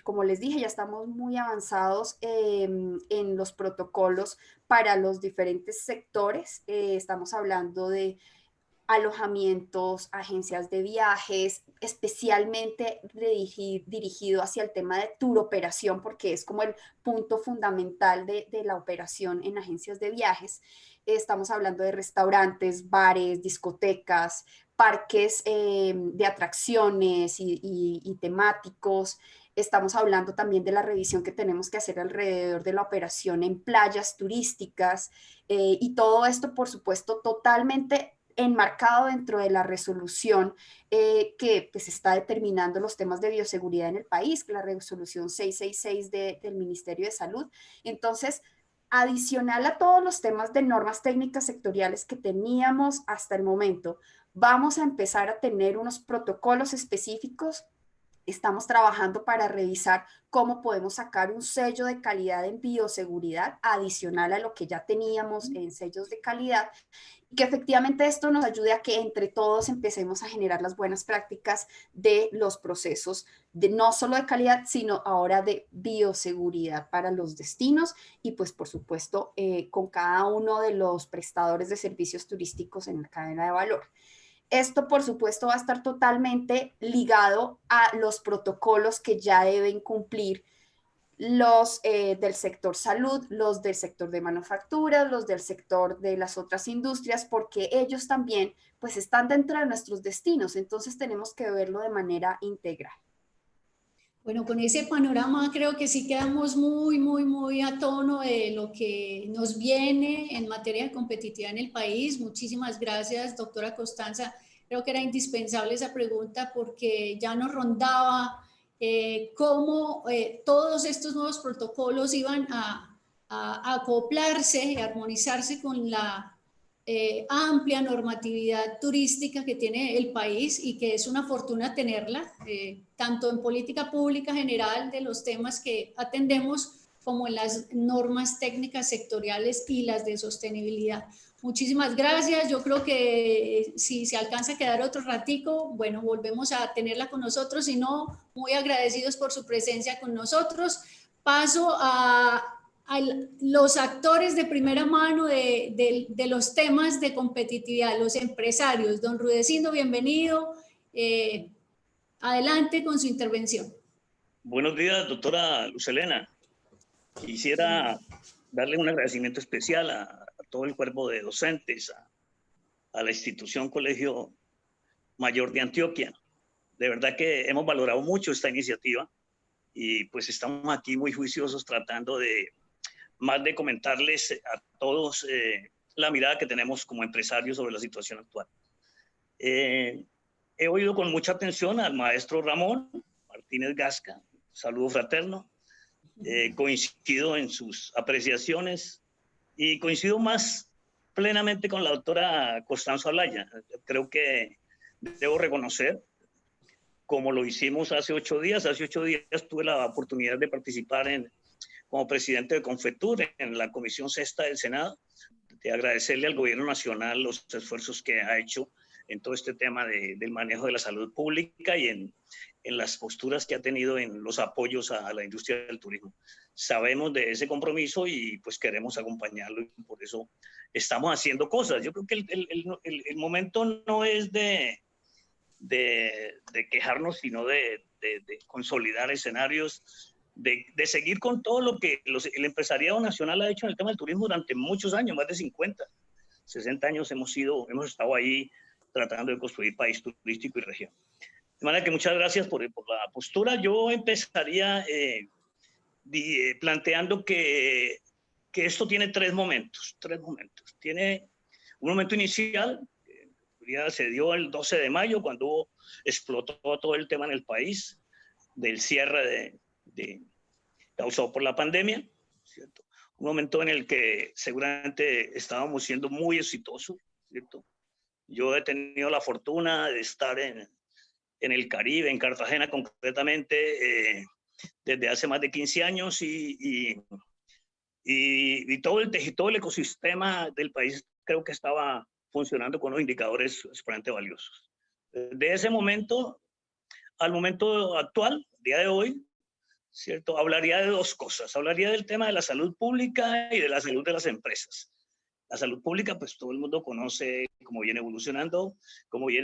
como les dije, ya estamos muy avanzados en los protocolos para los diferentes sectores. Estamos hablando de alojamientos, agencias de viajes, especialmente dirigido hacia el tema de tour operación, porque es como el punto fundamental de la operación en agencias de viajes. Estamos hablando de restaurantes, bares, discotecas, parques de atracciones y temáticos. Estamos hablando también de la revisión que tenemos que hacer alrededor de la operación en playas turísticas y todo esto, por supuesto, totalmente enmarcado dentro de la resolución que pues, está determinando los temas de bioseguridad en el país, la resolución 666 del Ministerio de Salud. Entonces, adicional a todos los temas de normas técnicas sectoriales que teníamos hasta el momento, vamos a empezar a tener unos protocolos específicos. Estamos trabajando para revisar cómo podemos sacar un sello de calidad en bioseguridad adicional a lo que ya teníamos en sellos de calidad, y que efectivamente esto nos ayude a que entre todos empecemos a generar las buenas prácticas de los procesos de no solo de calidad, sino ahora de bioseguridad para los destinos y pues por supuesto con cada uno de los prestadores de servicios turísticos en la cadena de valor. Esto, por supuesto, va a estar totalmente ligado a los protocolos que ya deben cumplir los del sector salud, los del sector de manufactura, los del sector de las otras industrias, porque ellos también pues están dentro de nuestros destinos, entonces tenemos que verlo de manera integral. Bueno, con ese panorama creo que sí quedamos muy a tono de lo que nos viene en materia de competitividad en el país. Muchísimas gracias, doctora Costanza. Creo que era indispensable esa pregunta porque ya nos rondaba cómo todos estos nuevos protocolos iban a acoplarse y armonizarse con la amplia normatividad turística que tiene el país y que es una fortuna tenerla, tanto en política pública general de los temas que atendemos como en las normas técnicas sectoriales y las de sostenibilidad. Muchísimas gracias. Yo creo que si se alcanza a quedar otro ratico, bueno, volvemos a tenerla con nosotros. Si no, muy agradecidos por su presencia con nosotros. Paso a los actores de primera mano de los temas de competitividad, los empresarios. Don Rudecindo, bienvenido. Adelante con su intervención. Buenos días, doctora Lucelena. Quisiera darle un agradecimiento especial a todo el cuerpo de docentes, a la institución Colegio Mayor de Antioquia. De verdad que hemos valorado mucho esta iniciativa y pues estamos aquí muy juiciosos tratando de más de comentarles a todos la mirada que tenemos como empresarios sobre la situación actual. He oído con mucha atención al maestro Ramón Martínez Gasca, saludo fraterno, coincido en sus apreciaciones y coincido más plenamente con la doctora Costanza Olaya. Creo que debo reconocer, como lo hicimos hace 8 días tuve la oportunidad de participar como presidente de Confetur en la Comisión Sexta del Senado, agradecerle al gobierno nacional los esfuerzos que ha hecho en todo este tema del manejo de la salud pública y en las posturas que ha tenido en los apoyos a la industria del turismo. Sabemos de ese compromiso y pues queremos acompañarlo y por eso estamos haciendo cosas. Yo creo que el momento no es de quejarnos, sino de consolidar escenarios, de seguir con todo lo que el empresariado nacional ha hecho en el tema del turismo durante muchos años, más de 50, 60 años hemos estado ahí tratando de construir país turístico y región. De manera que muchas gracias por la postura. Yo empezaría planteando que esto tiene tres momentos. Tiene un momento inicial, que se dio el 12 de mayo, cuando explotó todo el tema en el país, del cierre causado por la pandemia, ¿cierto? Un momento en el que seguramente estábamos siendo muy exitosos, ¿cierto? Yo he tenido la fortuna de estar en el Caribe, en Cartagena concretamente, desde hace más de 15 años y todo el ecosistema del país creo que estaba funcionando con unos indicadores extremadamente valiosos. De ese momento al momento actual, día de hoy, ¿cierto? Hablaría de dos cosas. Hablaría del tema de la salud pública y de la salud de las empresas. La salud pública, pues todo el mundo conoce cómo viene evolucionando,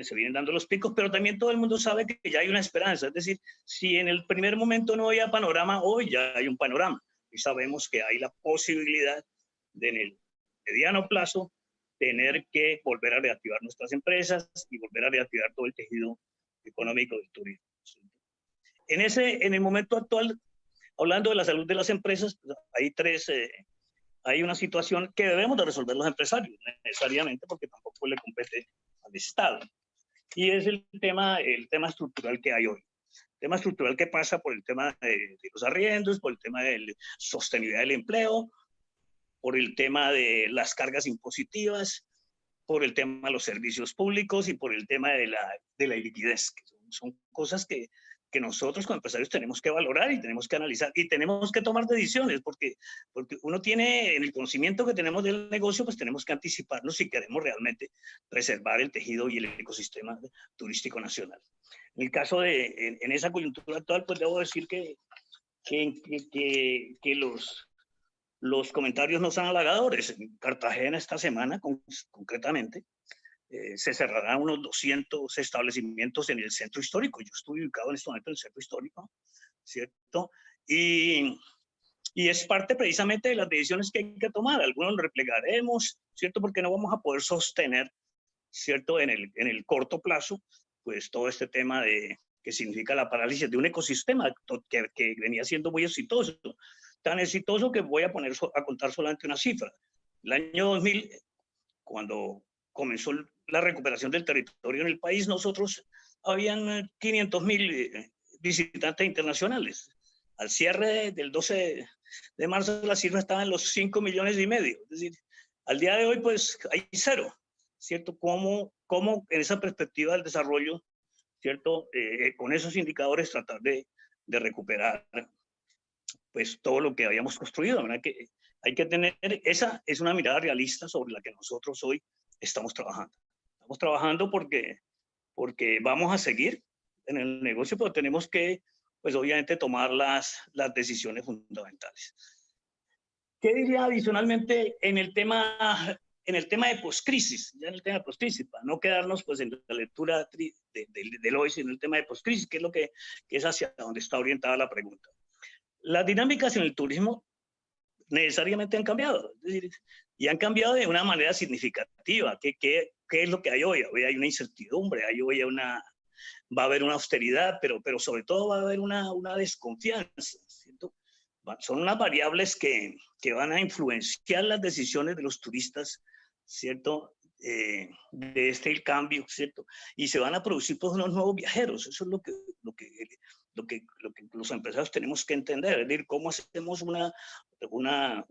se vienen dando los picos, pero también todo el mundo sabe que ya hay una esperanza. Es decir, si en el primer momento no había panorama, hoy ya hay un panorama. Y sabemos que hay la posibilidad de en el mediano plazo tener que volver a reactivar nuestras empresas y volver a reactivar todo el tejido económico del turismo. En el momento actual, hablando de la salud de las empresas, hay una situación que debemos de resolver los empresarios, necesariamente, porque tampoco le compete al Estado. Y es el tema estructural que hay hoy. El tema estructural que pasa por el tema de los arriendos, por el tema de la sostenibilidad del empleo, por el tema de las cargas impositivas, por el tema de los servicios públicos y por el tema de la liquidez, que son cosas que nosotros como empresarios tenemos que valorar y tenemos que analizar y tenemos que tomar decisiones, porque uno tiene, en el conocimiento que tenemos del negocio, pues tenemos que anticiparnos si queremos realmente preservar el tejido y el ecosistema turístico nacional. En el caso en esa coyuntura actual, pues debo decir que los comentarios no son halagadores. En Cartagena esta semana, concretamente, se cerrarán unos 200 establecimientos en el centro histórico. Yo estoy ubicado en este momento en el centro histórico, ¿cierto? Y es parte precisamente de las decisiones que hay que tomar. Algunos lo replegaremos, ¿cierto? Porque no vamos a poder sostener, ¿cierto? En el corto plazo, pues todo este tema que significa la parálisis de un ecosistema que venía siendo muy exitoso. Tan exitoso que voy a contar solamente una cifra. El año 2000, cuando comenzó la recuperación del territorio en el país, nosotros habían 500.000 visitantes internacionales. Al cierre del 12 de marzo, la cifra estaba en los 5,5 millones. Es decir, al día de hoy, pues hay cero, ¿cierto? ¿Cómo en esa perspectiva del desarrollo, ¿cierto? Con esos indicadores tratar de recuperar pues todo lo que habíamos construido, ¿verdad? Que hay que tener, esa es una mirada realista sobre la que nosotros hoy estamos trabajando. Estamos trabajando porque vamos a seguir en el negocio, pero tenemos que, pues obviamente, tomar las decisiones fundamentales. ¿Qué diría adicionalmente en el tema de poscrisis? Ya en el tema de poscrisis, para no quedarnos pues en la lectura del hoy, sino en el tema de poscrisis, que es lo que es hacia donde está orientada la pregunta. Las dinámicas en el turismo necesariamente han cambiado, es decir, y han cambiado de una manera significativa. ¿Qué es lo que hay hoy? Hoy hay una incertidumbre, va a haber una austeridad, pero sobre todo va a haber una desconfianza, ¿cierto? Son unas variables que van a influenciar las decisiones de los turistas, ¿cierto? De el cambio, ¿cierto? Y se van a producir pues unos nuevos viajeros. Eso es lo que los empresarios tenemos que entender, es decir, cómo hacemos una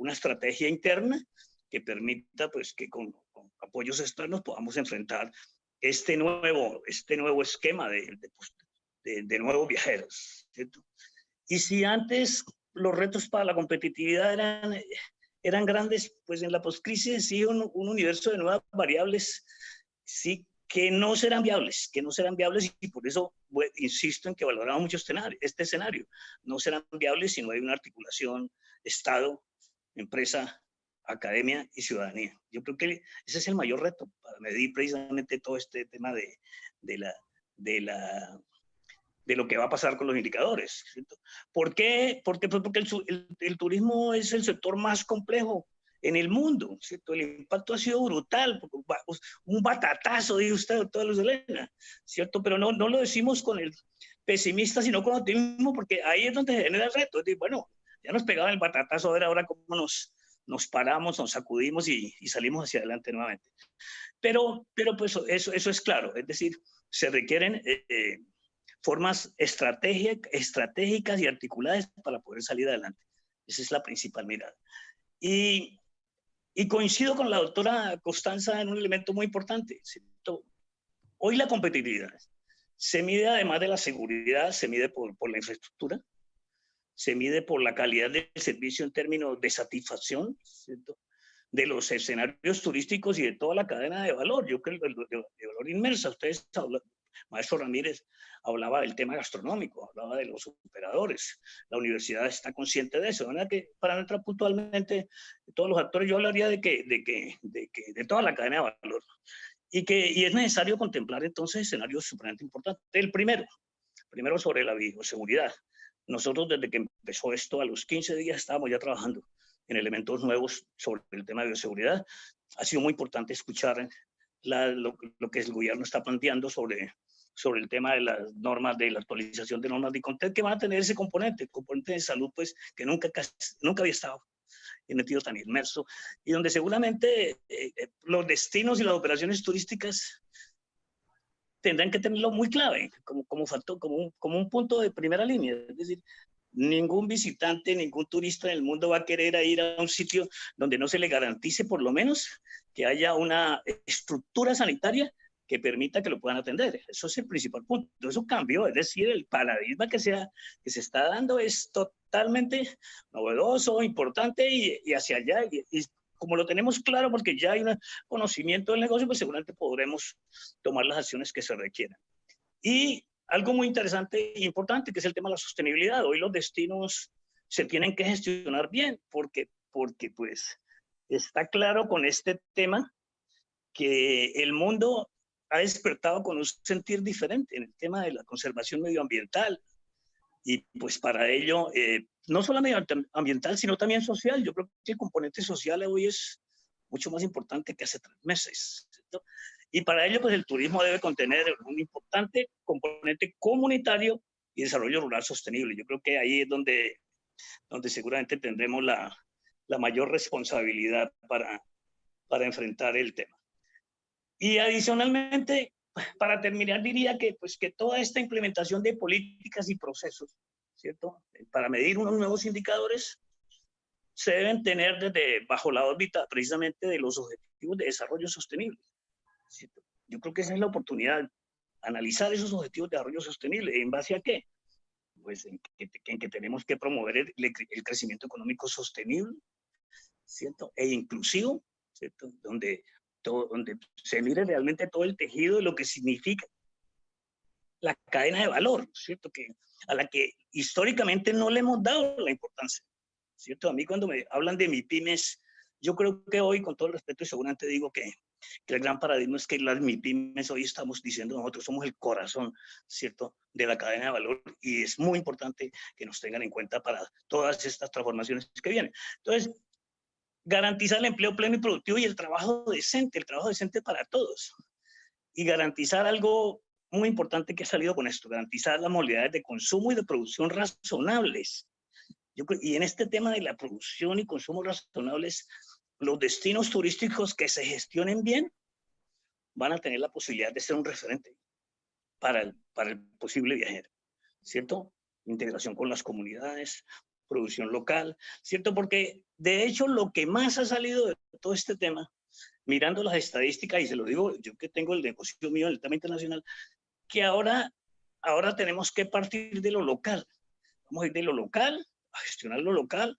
estrategia interna que permita pues que con apoyos externos podamos enfrentar este nuevo esquema de nuevos viajeros, ¿cierto? Y si antes los retos para la competitividad eran grandes, pues en la postcrisis sí un universo de nuevas variables, sí, que no serán viables, y por eso insisto en que valoramos mucho este escenario. No serán viables si no hay una articulación Estado, empresa, academia y ciudadanía. Yo creo que ese es el mayor reto para medir precisamente todo este tema de lo que va a pasar con los indicadores, ¿cierto? ¿Por qué? Porque el turismo es el sector más complejo en el mundo, ¿cierto? El impacto ha sido brutal, un batatazo, dice usted, doctora Luz Helena, ¿cierto? Pero no lo decimos con el pesimista, sino con optimismo, porque ahí es donde se genera el reto. Es decir, bueno, ya nos pegaban el batatazo, a ver ahora cómo nos paramos, nos sacudimos y salimos hacia adelante nuevamente. Pero pues eso es claro, es decir, se requieren formas estratégicas y articuladas para poder salir adelante. Esa es la principal mirada. Y coincido con la doctora Costanza en un elemento muy importante, ¿cierto? Hoy la competitividad se mide, además de la seguridad, se mide por la infraestructura, se mide por la calidad del servicio en términos de satisfacción, ¿cierto?, de los escenarios turísticos y de toda la cadena de valor. Yo creo que de valor inmersa. Ustedes hablan, maestro Ramírez hablaba del tema gastronómico, hablaba de los operadores. La universidad está consciente de eso. ¿Verdad? Que para entrar puntualmente todos los actores, yo hablaría de toda la cadena de valor. Y es necesario contemplar entonces escenarios supremamente importantes. El primero sobre la bioseguridad. Nosotros desde que empezó esto, a los 15 días estábamos ya trabajando en elementos nuevos sobre el tema de bioseguridad. Ha sido muy importante escuchar lo que el gobierno está planteando sobre el tema de las normas, de la actualización de normas de ICONTEC, que van a tener ese componente de salud, pues, que nunca había estado metido tan inmerso, y donde seguramente los destinos y las operaciones turísticas tendrán que tenerlo muy clave, como un punto de primera línea. Es decir, ningún visitante, ningún turista en el mundo va a querer ir a un sitio donde no se le garantice por lo menos que haya una estructura sanitaria que permita que lo puedan atender. Eso es el principal punto. Eso cambió, es decir, el paradigma que se está dando es totalmente novedoso, importante y hacia allá. Y como lo tenemos claro, porque ya hay un conocimiento del negocio, pues seguramente podremos tomar las acciones que se requieran. Y algo muy interesante e importante, que es el tema de la sostenibilidad. Hoy los destinos se tienen que gestionar bien, porque pues está claro con este tema que el mundo ha despertado con un sentir diferente en el tema de la conservación medioambiental. Y pues para ello, no solo medioambiental, sino también social. Yo creo que el componente social hoy es mucho más importante que hace 3 meses, ¿cierto? Y para ello, pues el turismo debe contener un importante componente comunitario y desarrollo rural sostenible. Yo creo que ahí es donde seguramente tendremos la mayor responsabilidad para enfrentar el tema. Y adicionalmente, para terminar, diría que toda esta implementación de políticas y procesos, ¿cierto?, para medir unos nuevos indicadores, se deben tener bajo la órbita precisamente de los objetivos de desarrollo sostenible, ¿cierto? Yo creo que esa es la oportunidad, analizar esos objetivos de desarrollo sostenible. ¿En base a qué? Pues en que tenemos que promover el crecimiento económico sostenible, ¿cierto?, e inclusivo, ¿cierto?, donde se mire realmente todo el tejido de lo que significa la cadena de valor, ¿cierto?, a la que históricamente no le hemos dado la importancia, ¿cierto? A mí cuando me hablan de MIPYMES, yo creo que hoy, con todo el respeto, y seguramente digo que el gran paradigma es que las MIPYMES hoy estamos diciendo nosotros somos el corazón, ¿cierto?, de la cadena de valor, y es muy importante que nos tengan en cuenta para todas estas transformaciones que vienen. Entonces, garantizar el empleo pleno y productivo y el trabajo decente para todos. Y garantizar algo muy importante que ha salido con esto, garantizar las modalidades de consumo y de producción razonables. Y en este tema de la producción y consumo razonables, los destinos turísticos que se gestionen bien van a tener la posibilidad de ser un referente para el posible viajero, ¿cierto? Integración con las comunidades, producción local, ¿cierto? Porque de hecho lo que más ha salido de todo este tema, mirando las estadísticas, y se lo digo yo que tengo el negocio mío en el tema internacional, que ahora tenemos que partir de lo local. Vamos a ir de lo local, a gestionar lo local,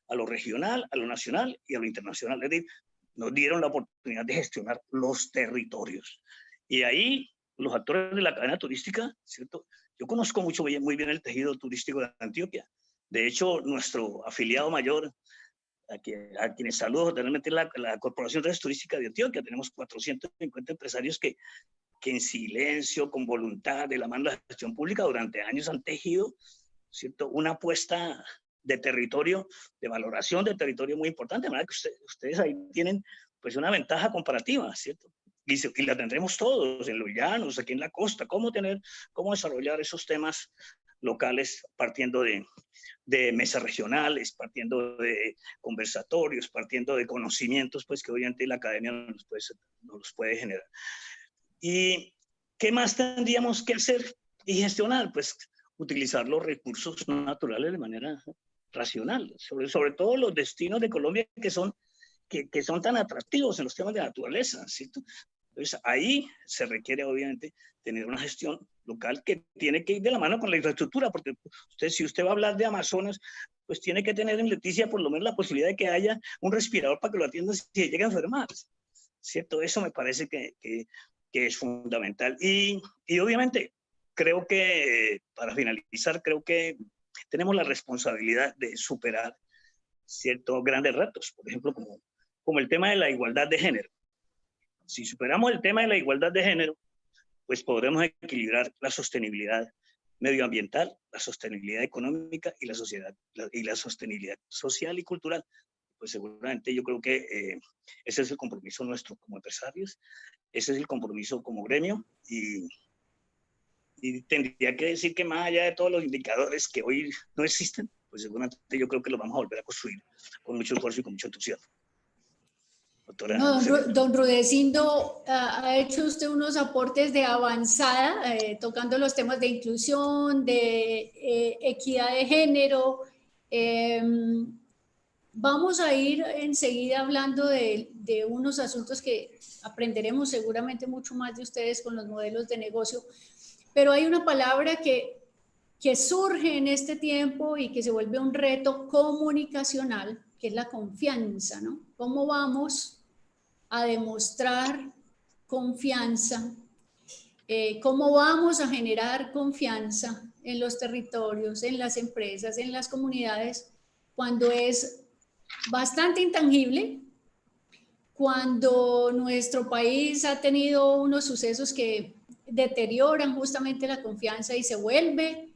a lo regional, a lo nacional y a lo internacional. Es decir, nos dieron la oportunidad de gestionar los territorios. Y ahí los actores de la cadena turística, ¿cierto? Yo conozco muy bien el tejido turístico de Antioquia. De hecho, nuestro afiliado mayor, a quienes saludo totalmente, la Corporación de Redes Turísticas de Antioquia. Tenemos 450 empresarios que en silencio, con voluntad, de la mano de la gestión pública, durante años han tejido, ¿cierto?, una apuesta de territorio, de valoración de territorio muy importante. De manera que ustedes ahí tienen pues una ventaja comparativa, ¿cierto? Y la tendremos todos en los llanos, aquí en la costa, cómo desarrollar esos temas locales partiendo de mesas regionales, partiendo de conversatorios, partiendo de conocimientos pues que obviamente la academia nos los puede generar. ¿Y qué más tendríamos que hacer y gestionar? Pues utilizar los recursos naturales de manera racional, sobre todo los destinos de Colombia que son tan atractivos en los temas de naturaleza, ¿cierto? Entonces ahí se requiere obviamente tener una gestión local que tiene que ir de la mano con la infraestructura, porque si usted va a hablar de Amazonas, pues tiene que tener en Leticia por lo menos la posibilidad de que haya un respirador para que lo atiendan si llega a enfermar, ¿cierto? Eso me parece que es fundamental. Y obviamente creo que, para finalizar, creo que tenemos la responsabilidad de superar ciertos grandes retos, por ejemplo, como el tema de la igualdad de género. Si superamos el tema de la igualdad de género, pues podremos equilibrar la sostenibilidad medioambiental, la sostenibilidad económica y la sostenibilidad social y cultural. Pues seguramente yo creo que ese es el compromiso nuestro como empresarios, ese es el compromiso como gremio, y tendría que decir que más allá de todos los indicadores que hoy no existen, pues seguramente yo creo que los vamos a volver a construir con mucho esfuerzo y con mucho entusiasmo. Doctora, no, don Rudecindo, ha hecho usted unos aportes de avanzada, tocando los temas de inclusión, de equidad de género. Vamos a ir enseguida hablando de unos asuntos que aprenderemos seguramente mucho más de ustedes con los modelos de negocio, pero hay una palabra que surge en este tiempo y que se vuelve un reto comunicacional, que es la confianza, ¿no? ¿Cómo vamos a demostrar confianza? ¿Cómo vamos a generar confianza en los territorios, en las empresas, en las comunidades, cuando es bastante intangible, cuando nuestro país ha tenido unos sucesos que deterioran justamente la confianza y se vuelve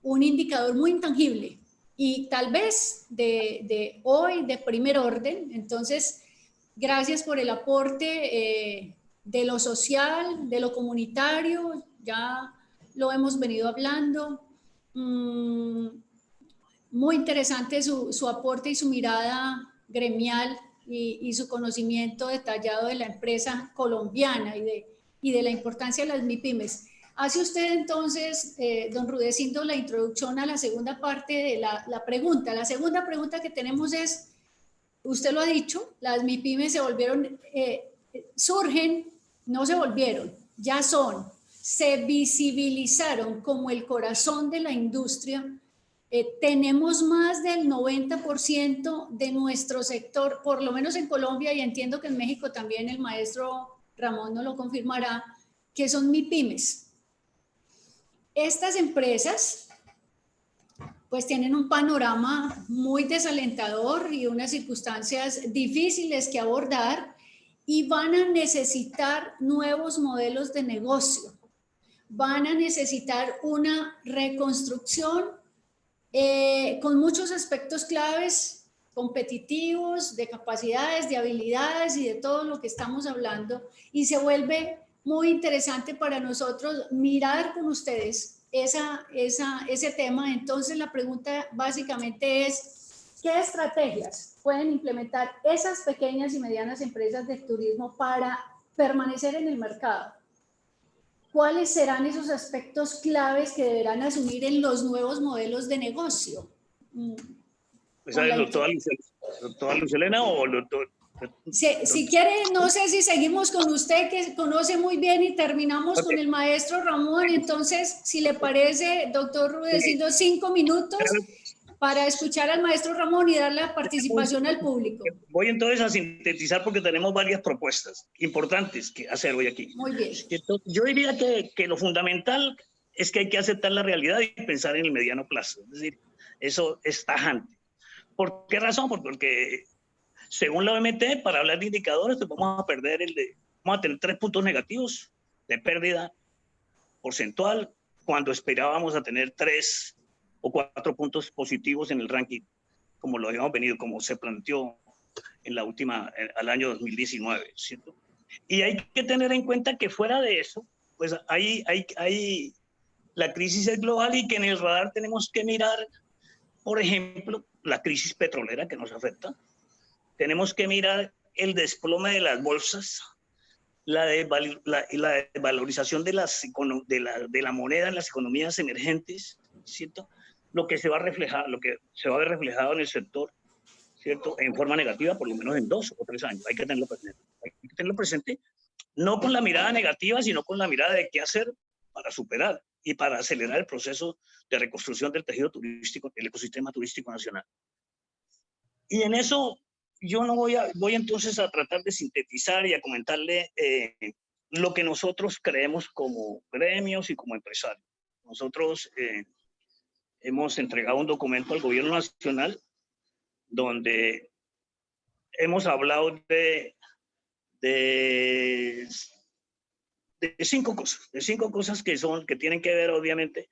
un indicador muy intangible y tal vez de hoy de primer orden? Entonces, gracias por el aporte de lo social, de lo comunitario, ya lo hemos venido hablando. Muy interesante su aporte y su mirada gremial y su conocimiento detallado de la empresa colombiana y de la importancia de las MIPYMES. Hace usted entonces, don Rudecindo, la introducción a la segunda parte de la pregunta. La segunda pregunta que tenemos es, usted lo ha dicho, las MIPYMES se volvieron, surgen, no se volvieron, ya son, se visibilizaron como el corazón de la industria. Tenemos más del 90% de nuestro sector, por lo menos en Colombia, y entiendo que en México también el maestro Ramón nos lo confirmará, que son MIPYMES. Estas empresas pues tienen un panorama muy desalentador y unas circunstancias difíciles que abordar y van a necesitar nuevos modelos de negocio. Van a necesitar una reconstrucción con muchos aspectos claves, competitivos, de capacidades, de habilidades y de todo lo que estamos hablando, y se vuelve muy interesante para nosotros mirar con ustedes ese tema. Entonces la pregunta básicamente es, ¿qué estrategias pueden implementar esas pequeñas y medianas empresas de turismo para permanecer en el mercado? ¿Cuáles serán esos aspectos claves que deberán asumir en los nuevos modelos de negocio? Pues, ¿doctora Luz Helena o el doctor? Si quiere, no sé si seguimos con usted, que conoce muy bien, y terminamos con el maestro Ramón. Entonces, si le parece, doctor Rudecindo, 5 minutos para escuchar al maestro Ramón y dar la participación al público. Voy entonces a sintetizar porque tenemos varias propuestas importantes que hacer hoy aquí. Muy bien. Yo diría que lo fundamental es que hay que aceptar la realidad y pensar en el mediano plazo. Es decir, eso es tajante. ¿Por qué razón? Porque según la OMT, para hablar de indicadores, pues vamos a tener 3 puntos negativos de pérdida porcentual cuando esperábamos a tener 3 o 4 puntos positivos en el ranking, como lo habíamos venido, como se planteó en la última, al año 2019, ¿cierto? Y hay que tener en cuenta que fuera de eso, pues la crisis es global y que en el radar tenemos que mirar, por ejemplo, la crisis petrolera que nos afecta. Tenemos que mirar el desplome de las bolsas, la desvalorización de la moneda en las economías emergentes, ¿cierto? Lo que se va a ver reflejado en el sector, ¿cierto? En forma negativa, por lo menos en 2 o 3 años. Hay que tenerlo presente, no con la mirada negativa, sino con la mirada de qué hacer para superar y para acelerar el proceso de reconstrucción del tejido turístico, del ecosistema turístico nacional. Y en eso yo no voy entonces a tratar de sintetizar y a comentarle lo que nosotros creemos como gremios y como empresarios. Nosotros hemos entregado un documento al gobierno nacional donde hemos hablado de 5 cosas que tienen que ver, obviamente,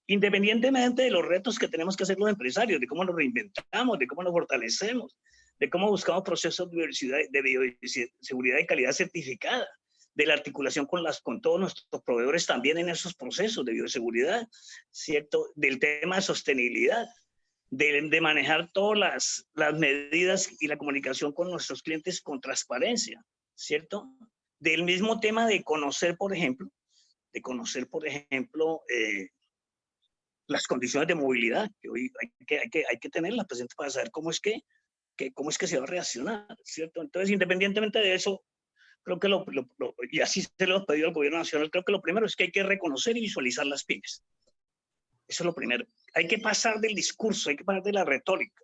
independientemente de los retos que tenemos que hacer los empresarios, de cómo nos reinventamos, de cómo nos fortalecemos, de cómo buscamos procesos de bioseguridad y calidad certificada, de la articulación con todos nuestros proveedores también en esos procesos de bioseguridad, ¿cierto? Del tema de sostenibilidad, de manejar todas las medidas y la comunicación con nuestros clientes con transparencia, ¿cierto? Del mismo tema de conocer, por ejemplo, las condiciones de movilidad, que hoy hay que tenerlas presentes para saber cómo es que se va a reaccionar, ¿cierto? Entonces, independientemente de eso, creo que y así se lo hemos pedido al gobierno nacional, creo que lo primero es que hay que reconocer y visualizar las pymes. Eso es lo primero. Hay que pasar del discurso, hay que pasar de la retórica,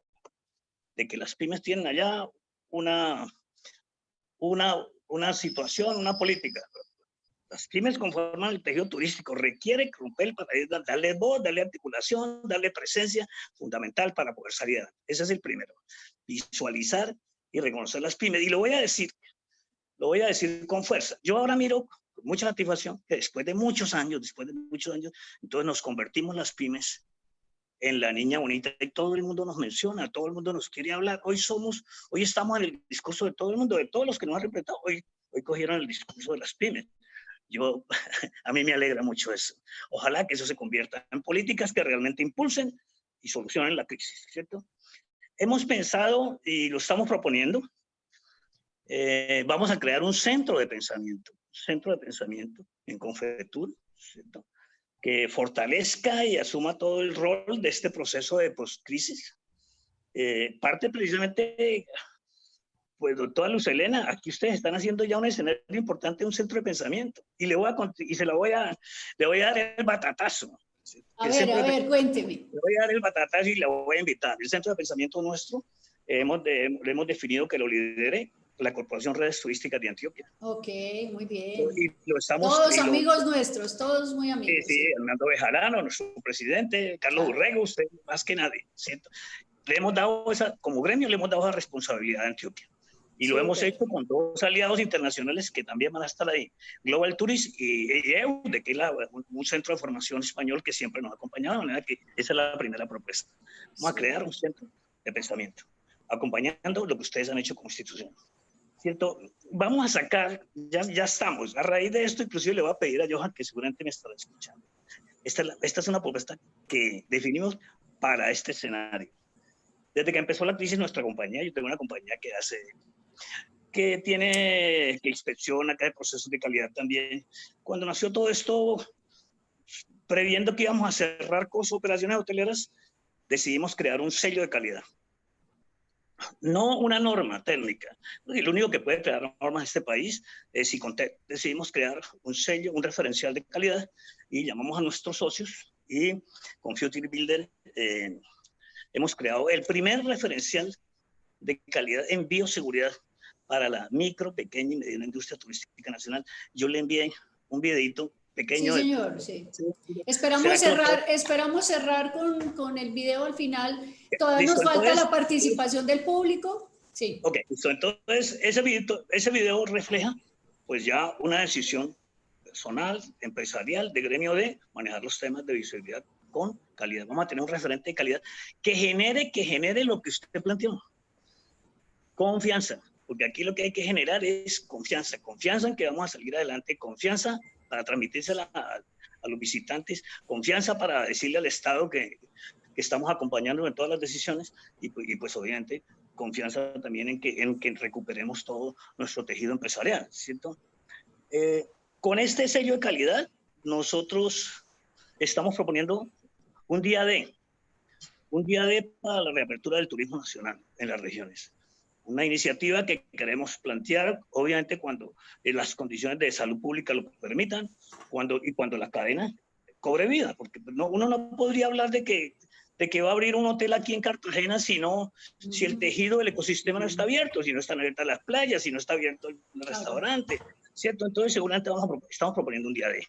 de que las pymes tienen allá una situación, una política. Las pymes conforman el tejido turístico, requiere romper el paradigma, darle voz, darle articulación, darle presencia, fundamental para poder salir adelante. Ese es el primero. Visualizar y reconocer las pymes. Y lo voy a decir con fuerza. Yo ahora miro con mucha satisfacción que después de muchos años, entonces nos convertimos las pymes en la niña bonita y todo el mundo nos menciona, todo el mundo nos quiere hablar. Hoy estamos en el discurso de todo el mundo, de todos los que nos han representado. Hoy cogieron el discurso de las pymes. A mí me alegra mucho eso. Ojalá que eso se convierta en políticas que realmente impulsen y solucionen la crisis, ¿cierto? Hemos pensado y lo estamos proponiendo. Vamos a crear un centro de pensamiento en Confetur, ¿cierto? Que fortalezca y asuma todo el rol de este proceso de postcrisis. Parte precisamente, pues doctora Luz Helena, aquí ustedes están haciendo ya un escenario importante, un centro de pensamiento, y le voy a dar el batatazo. A ver, cuénteme. Le voy a dar el batatazo y la voy a invitar. El centro de pensamiento nuestro, hemos definido que lo lidere la Corporación Redes Turísticas de Antioquia. Ok, muy bien. Todos amigos nuestros, todos muy amigos. Sí, Hernando Bejarano, nuestro presidente, Carlos Urrego, usted más que nadie, ¿cierto? Le hemos dado como gremio, le hemos dado esa responsabilidad a Antioquia. Y lo hemos hecho con 2 aliados internacionales que también van a estar ahí. Global Tourism y EUDE, que es un centro de formación español que siempre nos ha acompañado, de manera que esa es la primera propuesta. Vamos a crear un centro de pensamiento, acompañando lo que ustedes han hecho como institución. ¿Cierto? Vamos a sacar, ya estamos, a raíz de esto, inclusive le voy a pedir a Johan, que seguramente me estará escuchando. Esta es una propuesta que definimos para este escenario. Desde que empezó la crisis, nuestra compañía, yo tengo una compañía que inspecciona, que hace procesos de calidad también. Cuando nació todo esto, previendo que íbamos a cerrar operaciones hoteleras, decidimos crear un sello de calidad. No una norma técnica. El único que puede crear normas en este país es Icontec. Decidimos crear un sello, un referencial de calidad y llamamos a nuestros socios y con Future Builder hemos creado el primer referencial de calidad en bioseguridad para la micro, pequeña y mediana industria turística nacional. Yo le envié un videito pequeño. Sí, señor, sí. Esperamos cerrar con el video al final. Todavía nos falta la participación del público. Sí. Ok, entonces ese video refleja pues ya una decisión personal, empresarial, de gremio de manejar los temas de visibilidad con calidad. Vamos a tener un referente de calidad que genere lo que usted planteó. Confianza, porque aquí lo que hay que generar es confianza. Confianza en que vamos a salir adelante, confianza para transmitírsela a los visitantes, confianza para decirle al Estado que estamos acompañando en todas las decisiones y pues obviamente confianza también en que recuperemos todo nuestro tejido empresarial, ¿cierto? Con este sello de calidad, nosotros estamos proponiendo un día D para la reapertura del turismo nacional en las regiones. Una iniciativa que queremos plantear, obviamente, cuando las condiciones de salud pública lo permitan, cuando la cadena cobre vida, porque uno no podría hablar de que va a abrir un hotel aquí en Cartagena si el tejido del ecosistema no está abierto, si no están abiertas las playas, si no está abierto el restaurante, ¿cierto? Entonces, seguramente estamos proponiendo un día D.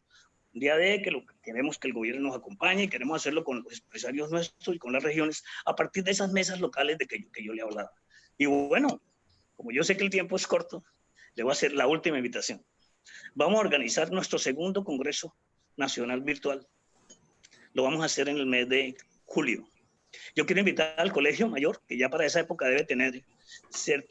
Un día D que queremos que el gobierno nos acompañe, queremos hacerlo con los empresarios nuestros y con las regiones, a partir de esas mesas locales de que yo le hablaba. Y bueno, como yo sé que el tiempo es corto, le voy a hacer la última invitación. Vamos a organizar nuestro segundo Congreso Nacional Virtual. Lo vamos a hacer en el mes de julio. Yo quiero invitar al Colegio Mayor, que ya para esa época debe tener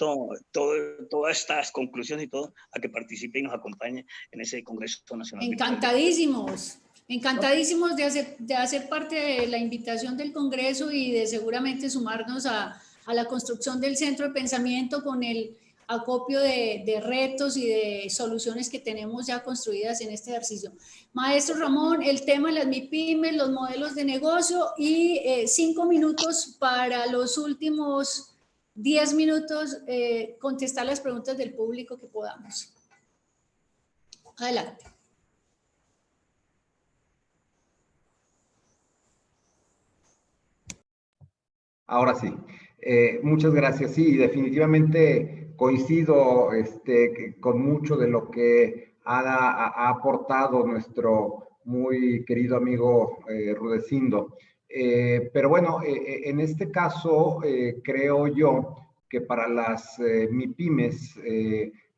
todas estas conclusiones y todo, a que participe y nos acompañe en ese Congreso Nacional Encantadísimos. Encantadísimos de hacer parte de la invitación del Congreso y de seguramente sumarnos a la construcción del centro de pensamiento con el acopio de retos y de soluciones que tenemos ya construidas en este ejercicio. Maestro Ramón, el tema de las MIPYMES, los modelos de negocio y 5 minutos para los últimos 10 minutos contestar las preguntas del público que podamos. Adelante. Ahora sí. Muchas gracias. Sí, definitivamente coincido con mucho de lo que ha aportado nuestro muy querido amigo Rudecindo. Pero bueno, en este caso creo yo que para las MIPYMES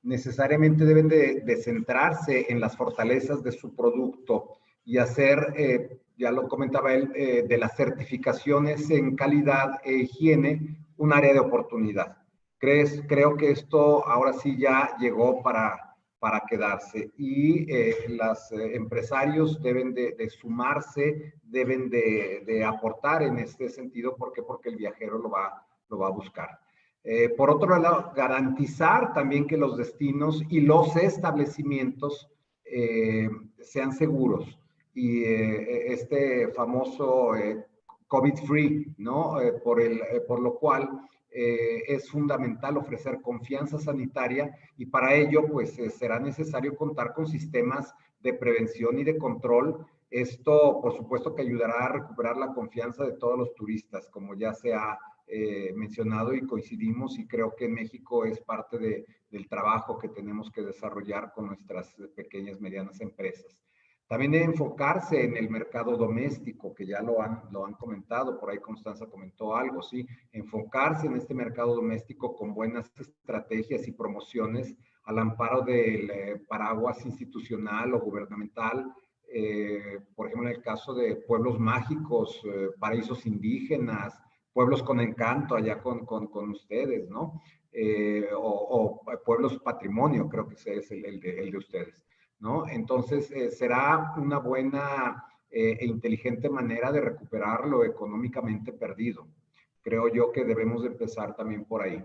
necesariamente deben de centrarse en las fortalezas de su producto y hacer, ya lo comentaba él, de las certificaciones en calidad e higiene un área de oportunidad. Creo que esto ahora sí ya llegó para quedarse y los empresarios deben de sumarse, deben de aportar en este sentido. ¿Por qué? Porque el viajero lo va a buscar. Por otro lado, garantizar también que los destinos y los establecimientos sean seguros. Y este famoso COVID-free, ¿no? Por lo cual es fundamental ofrecer confianza sanitaria y para ello pues será necesario contar con sistemas de prevención y de control. Esto por supuesto que ayudará a recuperar la confianza de todos los turistas, como ya se ha mencionado y coincidimos, y creo que en México es parte del trabajo que tenemos que desarrollar con nuestras pequeñas y medianas empresas. También enfocarse en el mercado doméstico, que ya lo han comentado, por ahí Constanza comentó algo, ¿sí? Enfocarse en este mercado doméstico con buenas estrategias y promociones al amparo del paraguas institucional o gubernamental, por ejemplo, en el caso de pueblos mágicos, paraísos indígenas, pueblos con encanto allá con ustedes, ¿no? O pueblos patrimonio, creo que ese es el de ustedes, ¿no? Entonces, será una buena e inteligente manera de recuperar lo económicamente perdido. Creo yo que debemos de empezar también por ahí.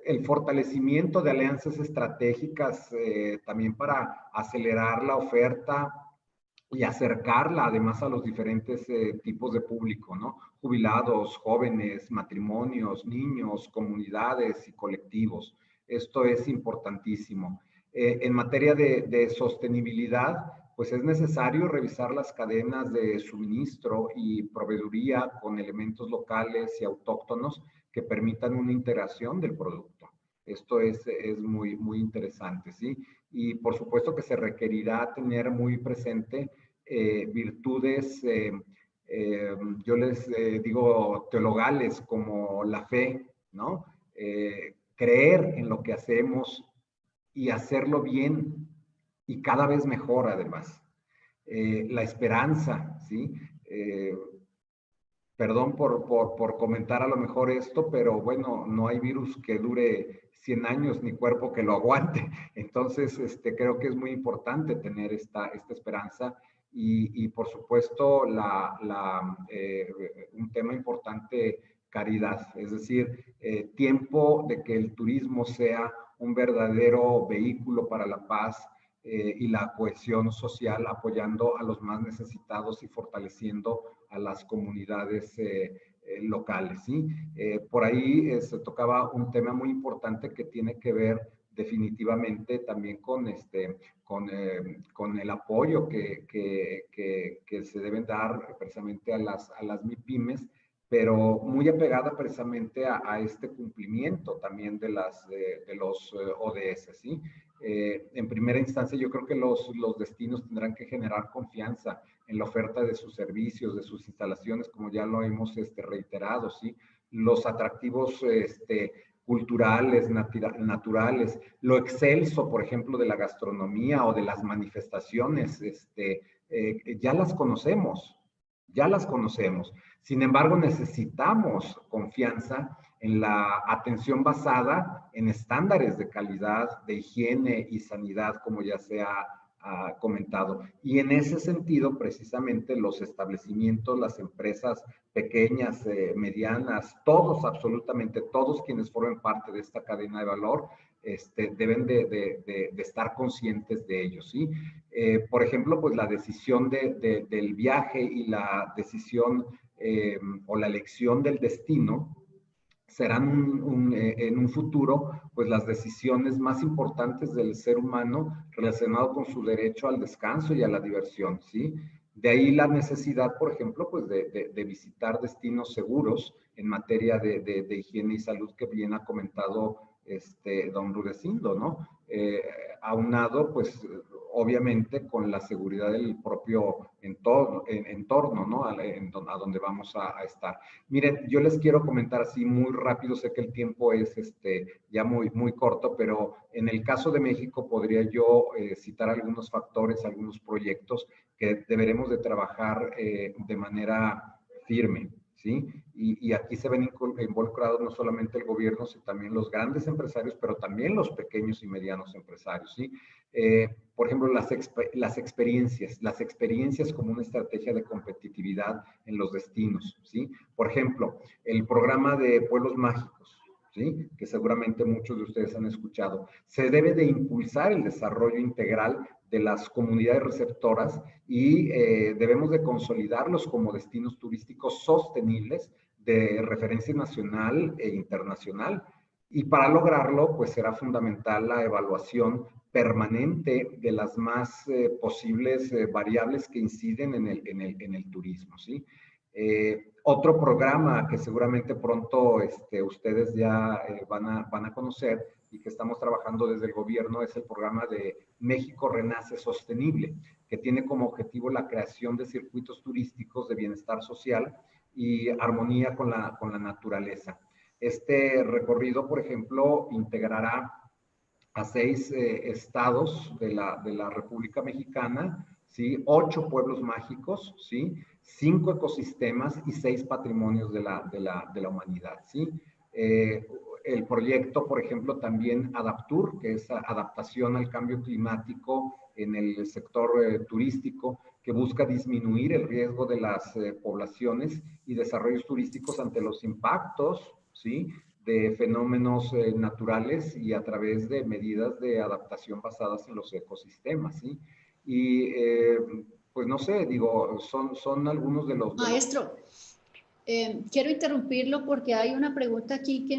El fortalecimiento de alianzas estratégicas también para acelerar la oferta y acercarla además a los diferentes tipos de público, ¿no? Jubilados, jóvenes, matrimonios, niños, comunidades y colectivos. Esto es importantísimo. En materia de sostenibilidad, pues es necesario revisar las cadenas de suministro y proveeduría con elementos locales y autóctonos que permitan una integración del producto. Esto es muy, muy interesante, ¿sí? Y por supuesto que se requerirá tener muy presente virtudes, yo les digo, teologales, como la fe, ¿no? Creer en lo que hacemos y hacerlo bien y cada vez mejor, además. La esperanza, ¿sí? Perdón por comentar a lo mejor esto, pero bueno, no hay virus que dure 100 años ni cuerpo que lo aguante. Entonces, creo que es muy importante tener esta esperanza y por supuesto, un tema importante, caridad, es decir, tiempo de que el turismo sea un verdadero vehículo para la paz y la cohesión social, apoyando a los más necesitados y fortaleciendo a las comunidades locales, ¿sí? Por ahí se tocaba un tema muy importante que tiene que ver definitivamente también con el apoyo que se deben dar precisamente a las MIPYMES, pero muy apegada precisamente a este cumplimiento también de los ODS, ¿sí? En primera instancia, yo creo que los destinos tendrán que generar confianza en la oferta de sus servicios, de sus instalaciones, como ya lo hemos reiterado, ¿sí? Los atractivos culturales, naturales, lo excelso, por ejemplo, de la gastronomía o de las manifestaciones, ya las conocemos, ya las conocemos. Sin embargo, necesitamos confianza en la atención basada en estándares de calidad, de higiene y sanidad, como ya se ha comentado. Y en ese sentido, precisamente, los establecimientos, las empresas pequeñas, medianas, todos, absolutamente todos quienes formen parte de esta cadena de valor, deben de estar conscientes de ello, ¿sí? Por ejemplo, pues la decisión del viaje y la decisión o la elección del destino serán en un futuro, pues las decisiones más importantes del ser humano relacionado con su derecho al descanso y a la diversión, ¿sí? De ahí la necesidad, por ejemplo, pues de visitar destinos seguros en materia de higiene y salud que bien ha comentado don Rudecindo, ¿no? Aunado, pues, obviamente con la seguridad del propio entorno, ¿no? A donde vamos a estar. Miren, yo les quiero comentar así muy rápido, sé que el tiempo es ya muy, muy corto, pero en el caso de México podría yo citar algunos factores, algunos proyectos que deberemos de trabajar de manera firme, ¿sí? Y aquí se ven involucrados no solamente el gobierno, sino también los grandes empresarios, pero también los pequeños y medianos empresarios, ¿sí? Por ejemplo, las experiencias como una estrategia de competitividad en los destinos, ¿sí? Por ejemplo, el programa de pueblos mágicos, ¿sí? Que seguramente muchos de ustedes han escuchado. Se debe de impulsar el desarrollo integral de las comunidades receptoras y debemos de consolidarlos como destinos turísticos sostenibles de referencia nacional e internacional. Y para lograrlo, pues será fundamental la evaluación permanente de las más posibles variables que inciden en el turismo, ¿sí? Otro programa que seguramente pronto ustedes ya van a conocer y que estamos trabajando desde el gobierno es el programa de México Renace Sostenible, que tiene como objetivo la creación de circuitos turísticos de bienestar social y armonía con la naturaleza. Este recorrido, por ejemplo, integrará a 6 estados de la República Mexicana, ¿sí? 8 pueblos mágicos, ¿sí? 5 ecosistemas y 6 patrimonios de la humanidad, ¿sí? El proyecto, por ejemplo, también Adaptur, que es adaptación al cambio climático en el sector turístico, que busca disminuir el riesgo de las poblaciones y desarrollos turísticos ante los impactos, ¿sí? De fenómenos naturales y a través de medidas de adaptación basadas en los ecosistemas, ¿sí? Y pues no sé, digo, son algunos de los... Maestro, quiero interrumpirlo porque hay una pregunta aquí que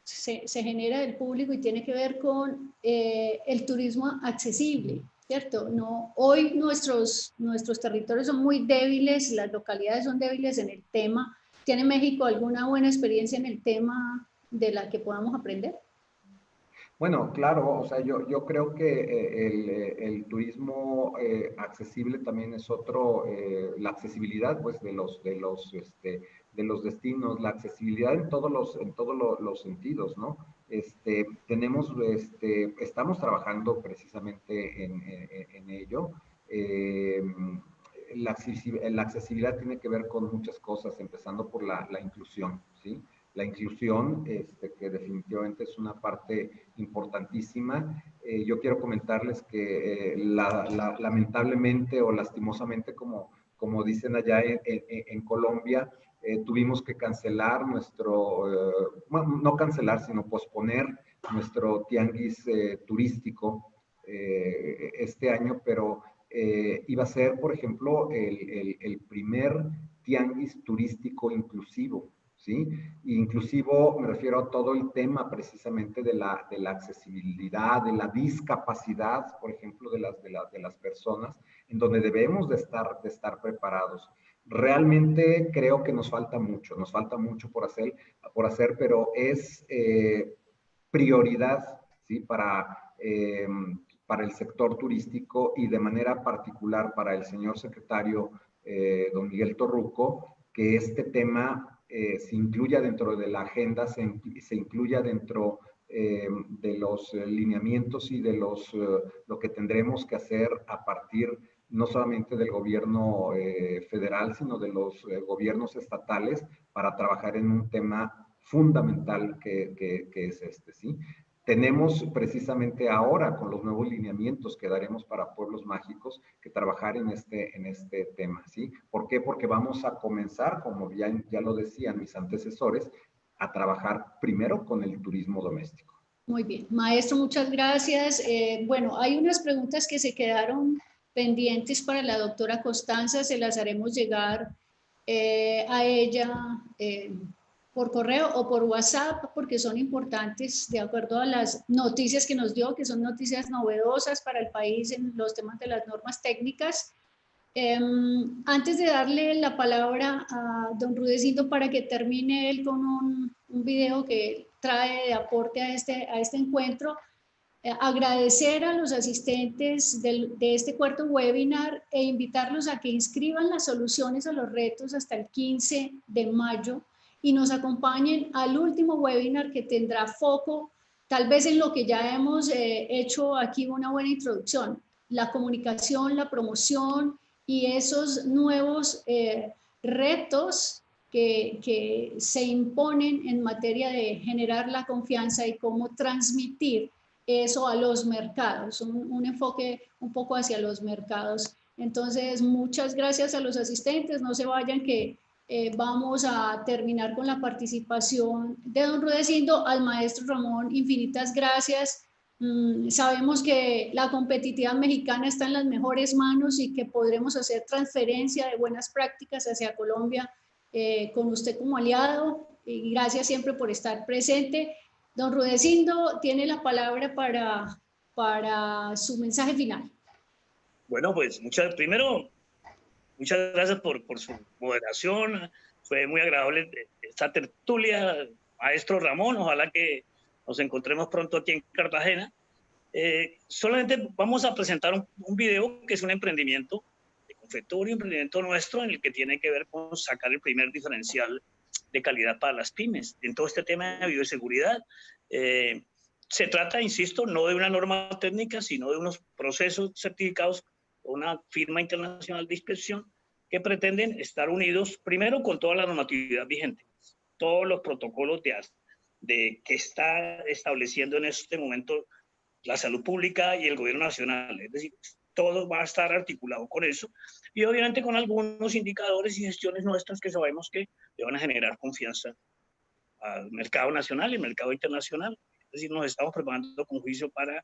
se genera del público y tiene que ver con el turismo accesible. ¿cierto? No, hoy nuestros territorios son muy débiles, las localidades son débiles en el tema. ¿Tiene México alguna buena experiencia en el tema de la que podamos aprender? Bueno, claro, o sea, yo creo que el turismo accesible también es otro, la accesibilidad pues de los destinos, la accesibilidad en todos los sentidos, ¿no? Estamos trabajando precisamente en ello. Eh, la accesibilidad tiene que ver con muchas cosas, empezando por la inclusión, ¿sí? La inclusión, que definitivamente es una parte importantísima. Yo quiero comentarles que lamentablemente o lastimosamente, como dicen allá en Colombia, tuvimos que cancelar bueno, no cancelar, sino posponer nuestro tianguis turístico este año, pero iba a ser, por ejemplo, el primer tianguis turístico inclusivo. ¿Sí? Inclusivo me refiero a todo el tema precisamente de la accesibilidad, de la discapacidad, por ejemplo, de las personas, en donde debemos de estar preparados. Realmente creo que nos falta mucho por hacer, pero es prioridad, ¿sí? Para el sector turístico y de manera particular para el señor secretario don Miguel Torruco, que este tema se incluya dentro de la agenda, se incluya dentro de los lineamientos y de lo que tendremos que hacer a partir no solamente del gobierno federal, sino de los gobiernos estatales para trabajar en un tema fundamental que es ¿sí? Tenemos precisamente ahora, con los nuevos lineamientos que daremos para Pueblos Mágicos, que trabajar en este tema, ¿sí? ¿Por qué? Porque vamos a comenzar, como ya lo decían mis antecesores, a trabajar primero con el turismo doméstico. Muy bien, maestro, muchas gracias. Bueno, hay unas preguntas que se quedaron pendientes para la doctora Constanza, se las haremos llegar a ella por correo o por WhatsApp, porque son importantes de acuerdo a las noticias que nos dio, que son noticias novedosas para el país en los temas de las normas técnicas. Antes de darle la palabra a don Rudecindo para que termine él con un video que trae de aporte a este encuentro, agradecer a los asistentes de este cuarto webinar e invitarlos a que inscriban las soluciones a los retos hasta el 15 de mayo y nos acompañen al último webinar que tendrá foco tal vez en lo que ya hemos hecho aquí una buena introducción, la comunicación, la promoción y esos nuevos retos que se imponen en materia de generar la confianza y cómo transmitir eso a los mercados, un enfoque un poco hacia los mercados. Entonces, muchas gracias a los asistentes, no se vayan que vamos a terminar con la participación de don Rudecindo. Al maestro Ramón, infinitas gracias. Sabemos que la competitividad mexicana está en las mejores manos y que podremos hacer transferencia de buenas prácticas hacia Colombia con usted como aliado, y gracias siempre por estar presente. Don Rudecindo tiene la palabra para su mensaje final. Bueno, pues primero, muchas gracias por su moderación. Fue muy agradable esta tertulia. Maestro Ramón, ojalá que nos encontremos pronto aquí en Cartagena. Solamente vamos a presentar un video que es un emprendimiento de confectorio, un emprendimiento nuestro en el que tiene que ver con sacar el primer diferencial de calidad para las pymes. En todo este tema de bioseguridad, se trata, insisto, no de una norma técnica, sino de unos procesos certificados por una firma internacional de inspección que pretenden estar unidos primero con toda la normatividad vigente, todos los protocolos que está estableciendo en este momento la salud pública y el gobierno nacional. Es decir, todo va a estar articulado con eso y obviamente con algunos indicadores y gestiones nuestras que sabemos que le van a generar confianza al mercado nacional y al mercado internacional. Es decir, nos estamos preparando con juicio para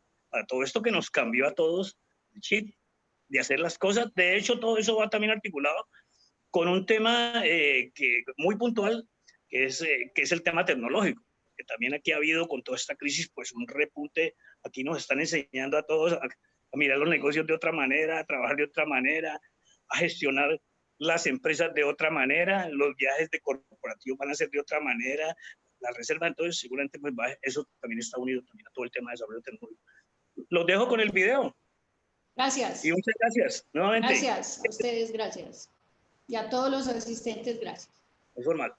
todo esto que nos cambió a todos el chip de hacer las cosas. De hecho, todo eso va también articulado con un tema muy puntual, que es el tema tecnológico, que también aquí ha habido con toda esta crisis, pues un repunte. Aquí nos están enseñando a todos a mirar los negocios de otra manera, a trabajar de otra manera, a gestionar las empresas de otra manera, los viajes de corporativo van a ser de otra manera, la reserva, entonces seguramente pues eso también está unido también a todo el tema de desarrollo tecnológico. Los dejo con el video. Gracias. Y muchas gracias nuevamente. Gracias a ustedes, gracias. Y a todos los asistentes, gracias. Es formal.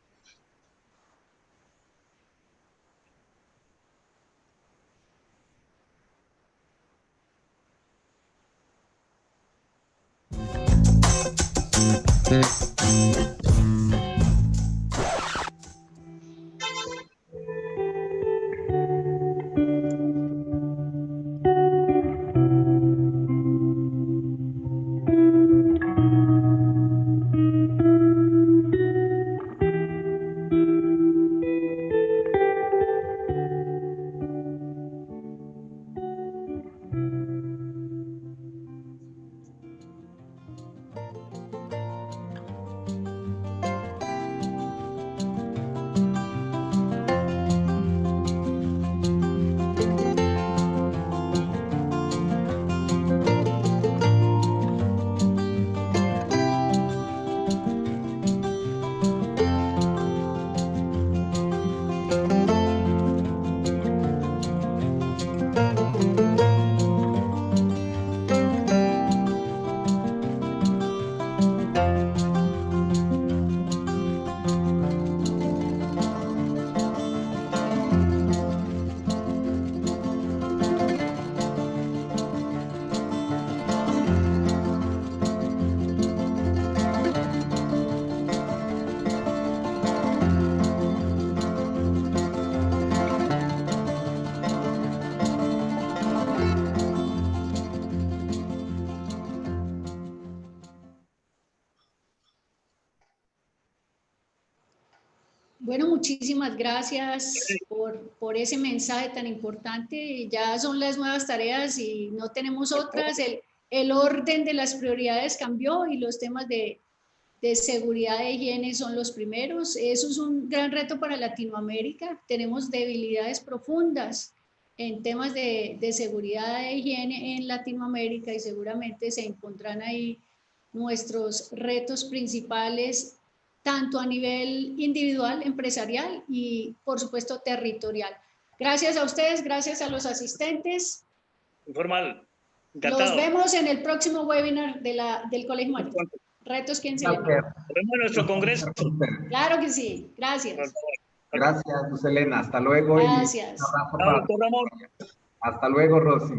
Bueno, muchísimas gracias por ese mensaje tan importante. Ya son las nuevas tareas y no tenemos otras. El orden de las prioridades cambió y los temas de seguridad e higiene son los primeros. Eso es un gran reto para Latinoamérica. Tenemos debilidades profundas en temas de seguridad e higiene en Latinoamérica y seguramente se encontrarán ahí nuestros retos principales, tanto a nivel individual, empresarial y, por supuesto, territorial. Gracias a ustedes, gracias a los asistentes. Informal. Encantado. Nos vemos en el próximo webinar del Colegio Mayor. Retos que celebran. Nos vemos en nuestro congreso. Claro que sí. Gracias. Gracias, Luz Helena. Hasta luego. Gracias. Hasta luego, Rosy.